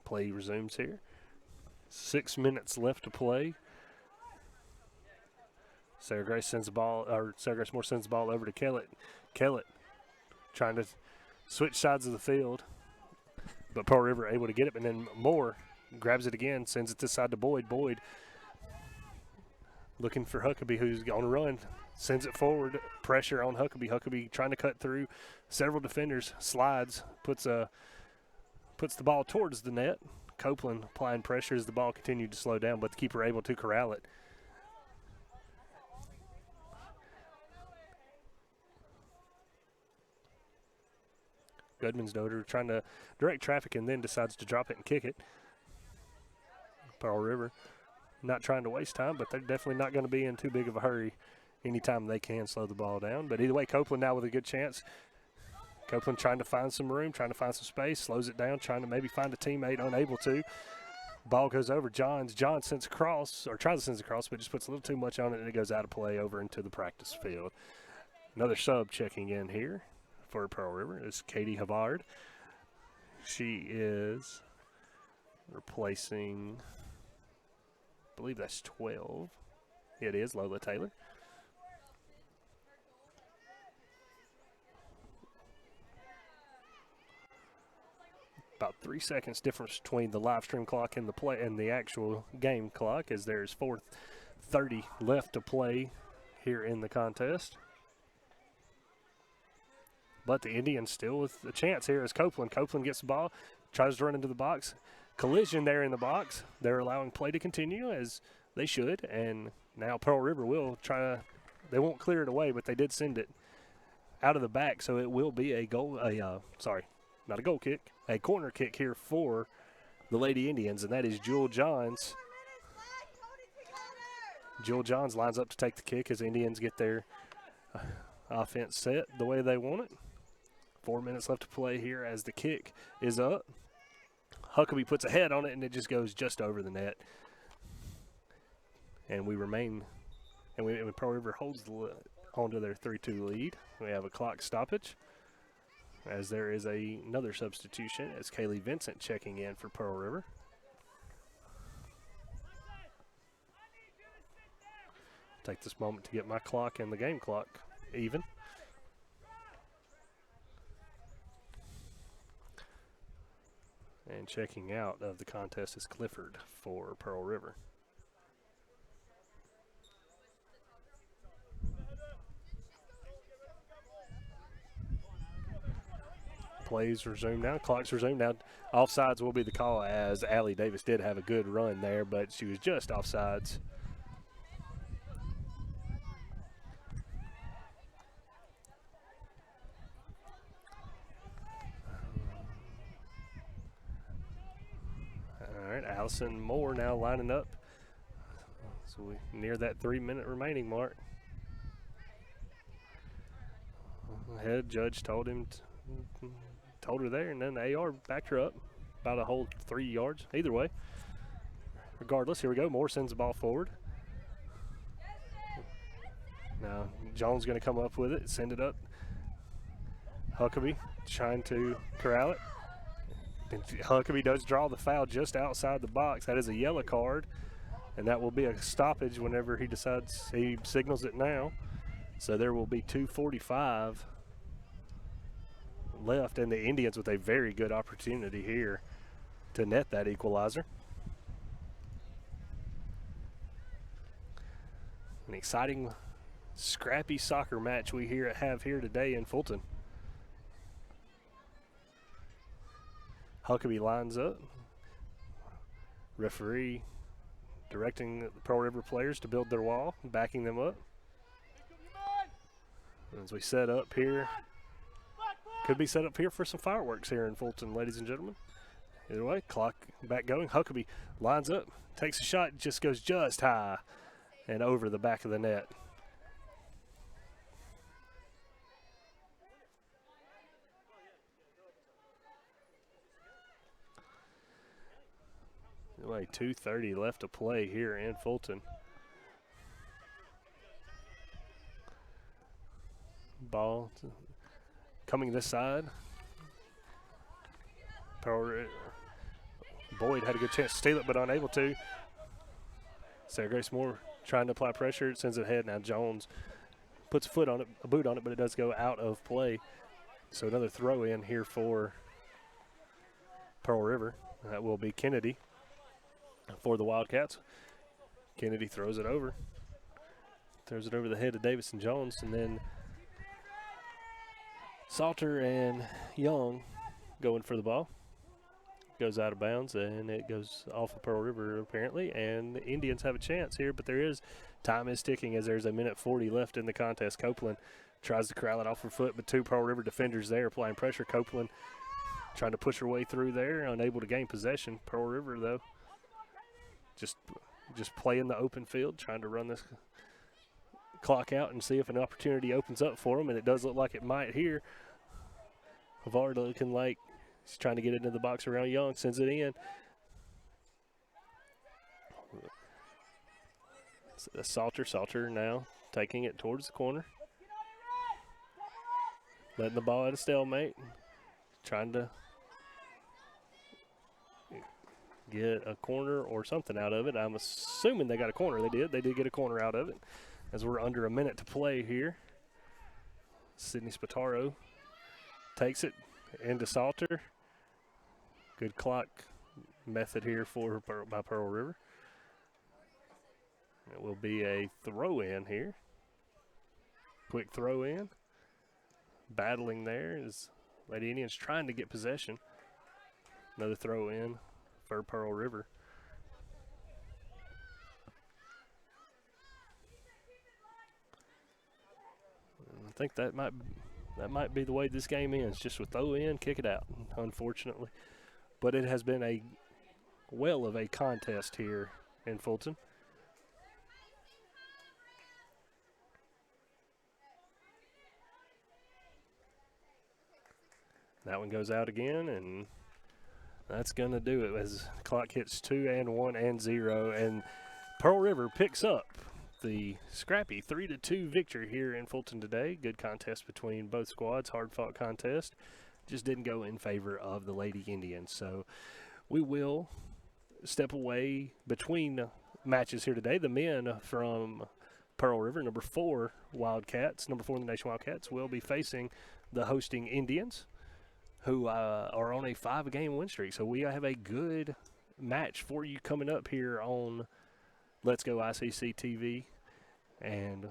Play resumes here. 6 minutes left to play. Sarah Grace Moore sends the ball over to Kellett. Kellett trying to switch sides of the field, but Pearl River able to get it, and then Moore grabs it again, sends it this side to Boyd. Boyd looking for Huckabee, who's on a run, sends it forward. Pressure on Huckabee. Huckabee trying to cut through several defenders, slides, puts the ball towards the net. Copeland applying pressure as the ball continued to slow down, but the keeper able to corral it. Goodmansdotter trying to direct traffic and then decides to drop it and kick it. Pearl River not trying to waste time, but they're definitely not going to be in too big of a hurry anytime they can slow the ball down. But either way, Copeland now with a good chance. Copeland trying to find some room, trying to find some space, slows it down, trying to maybe find a teammate, unable to. Ball goes over Johns. Johns sends across, or tries to send across, but just puts a little too much on it, and it goes out of play over into the practice field. Another sub checking in here for Pearl River is Katie Havard. She is replacing, I believe that's 12. It is Lola Taylor. About 3 seconds difference between the live stream clock and the actual game clock, as there's 4:30 left to play here in the contest. But the Indians still with a chance here as Copeland. Copeland gets the ball, tries to run into the box. Collision there in the box. They're allowing play to continue as they should. And now Pearl River will try to, they won't clear it away, but they did send it out of the back. So it will be a not a goal kick, a corner kick here for the Lady Indians, and that is Jewel Johns. Jewel Johns lines up to take the kick as the Indians get their offense set the way they want it. 4 minutes left to play here as the kick is up. Huckabee puts a head on it, and it just goes just over the net. And we remain, and Pearl River holds onto their 3-2 lead. We have a clock stoppage as there is another substitution as Kaylee Vincent checking in for Pearl River. Take this moment to get my clock and the game clock even. And checking out of the contest is Clifford for Pearl River. Plays resume now. Clocks resume now. Offsides will be the call as Allie Davis did have a good run there, but she was just offsides. All right, Allison Moore now lining up. So we near that 3 minute remaining mark. Head judge told her there, and then the AR backed her up about a whole 3 yards. Either way, regardless, here we go. Moore sends the ball forward. Now Jones going to come up with it, send it up. Huckabee trying to corral it. And Huckabee does draw the foul just outside the box. That is a yellow card, and that will be a stoppage whenever he decides, he signals it now. So there will be 2:45 left, and the Indians with a very good opportunity here to net that equalizer. An exciting, scrappy soccer match we have here today in Fulton. Huckabee lines up. Referee directing the Pearl River players to build their wall, backing them up. As we set up here Could be set up here for some fireworks here in Fulton, ladies and gentlemen. Either way, clock back going. Huckabee lines up, takes a shot, just goes just high and over the back of the net. Anyway, 2:30 left to play here in Fulton. Ball coming this side. Boyd had a good chance to steal it, but unable to. Sarah Grace Moore trying to apply pressure. It sends it ahead. Now Jones puts a foot on it, a boot on it, but it does go out of play. So another throw in here for Pearl River. That will be Kennedy for the Wildcats. Kennedy throws it over. Throws it over the head of Davison Jones, and then Salter and Young going for the ball. Goes out of bounds, and it goes off of Pearl River apparently, and the Indians have a chance here, but time is ticking as there's a minute 40 left in the contest. Copeland tries to corral it off her foot, but two Pearl River defenders there applying pressure. Copeland trying to push her way through there, unable to gain possession. Pearl River, though, just playing the open field, trying to run this clock out and see if an opportunity opens up for them, and it does look like it might here. Havard looking like he's trying to get it into the box around Young, sends it in. Salter now taking it towards the corner. Letting the ball at a stalemate. Trying to get a corner or something out of it. I'm assuming they got a corner. They did. They did get a corner out of it as we're under a minute to play here. Sydney Spatero takes it into Salter. Good clock method here by Pearl River. It will be a throw in here. Quick throw in. Battling there is Lady Indians trying to get possession. Another throw in for Pearl River. I think that might be the way this game ends. Just with throw in, kick it out, unfortunately. But it has been a well of a contest here in Fulton. That one goes out again, and that's going to do it as the clock hits 2 and 1 and 0. And Pearl River picks up the scrappy 3-2 victory here in Fulton today. Good contest between both squads, hard-fought contest. Just didn't go in favor of the Lady Indians. So we will step away between matches here today. The men from Pearl River, number 4 Wildcats, number 4 in the nation Wildcats, will be facing the hosting Indians, who are on a 5-game win streak. So we have a good match for you coming up here on Let's Go ICC TV. And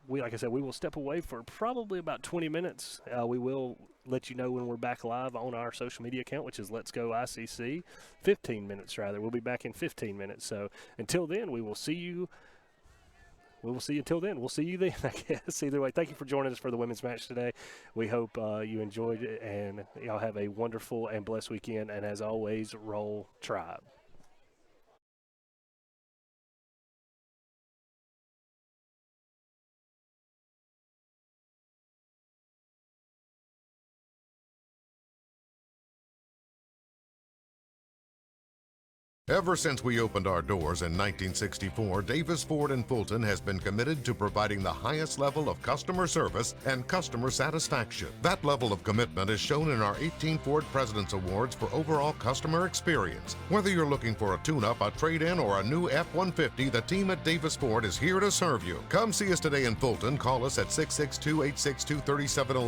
like I said, we will step away for probably about 20 minutes. We will let you know when we're back live on our social media account, which is Let's Go ICC. 15 minutes, rather. We'll be back in 15 minutes. So until then, we will see you. We will see you until then. We'll see you then, I guess. Either way, thank you for joining us for the women's match today. We hope you enjoyed it, and y'all have a wonderful and blessed weekend. And as always, roll Tribe. Ever since we opened our doors in 1964, Davis Ford in Fulton has been committed to providing the highest level of customer service and customer satisfaction. That level of commitment is shown in our 18 Ford President's Awards for overall customer experience. Whether you're looking for a tune-up, a trade-in, or a new F-150, the team at Davis Ford is here to serve you. Come see us today in Fulton. Call us at 662-862-3711.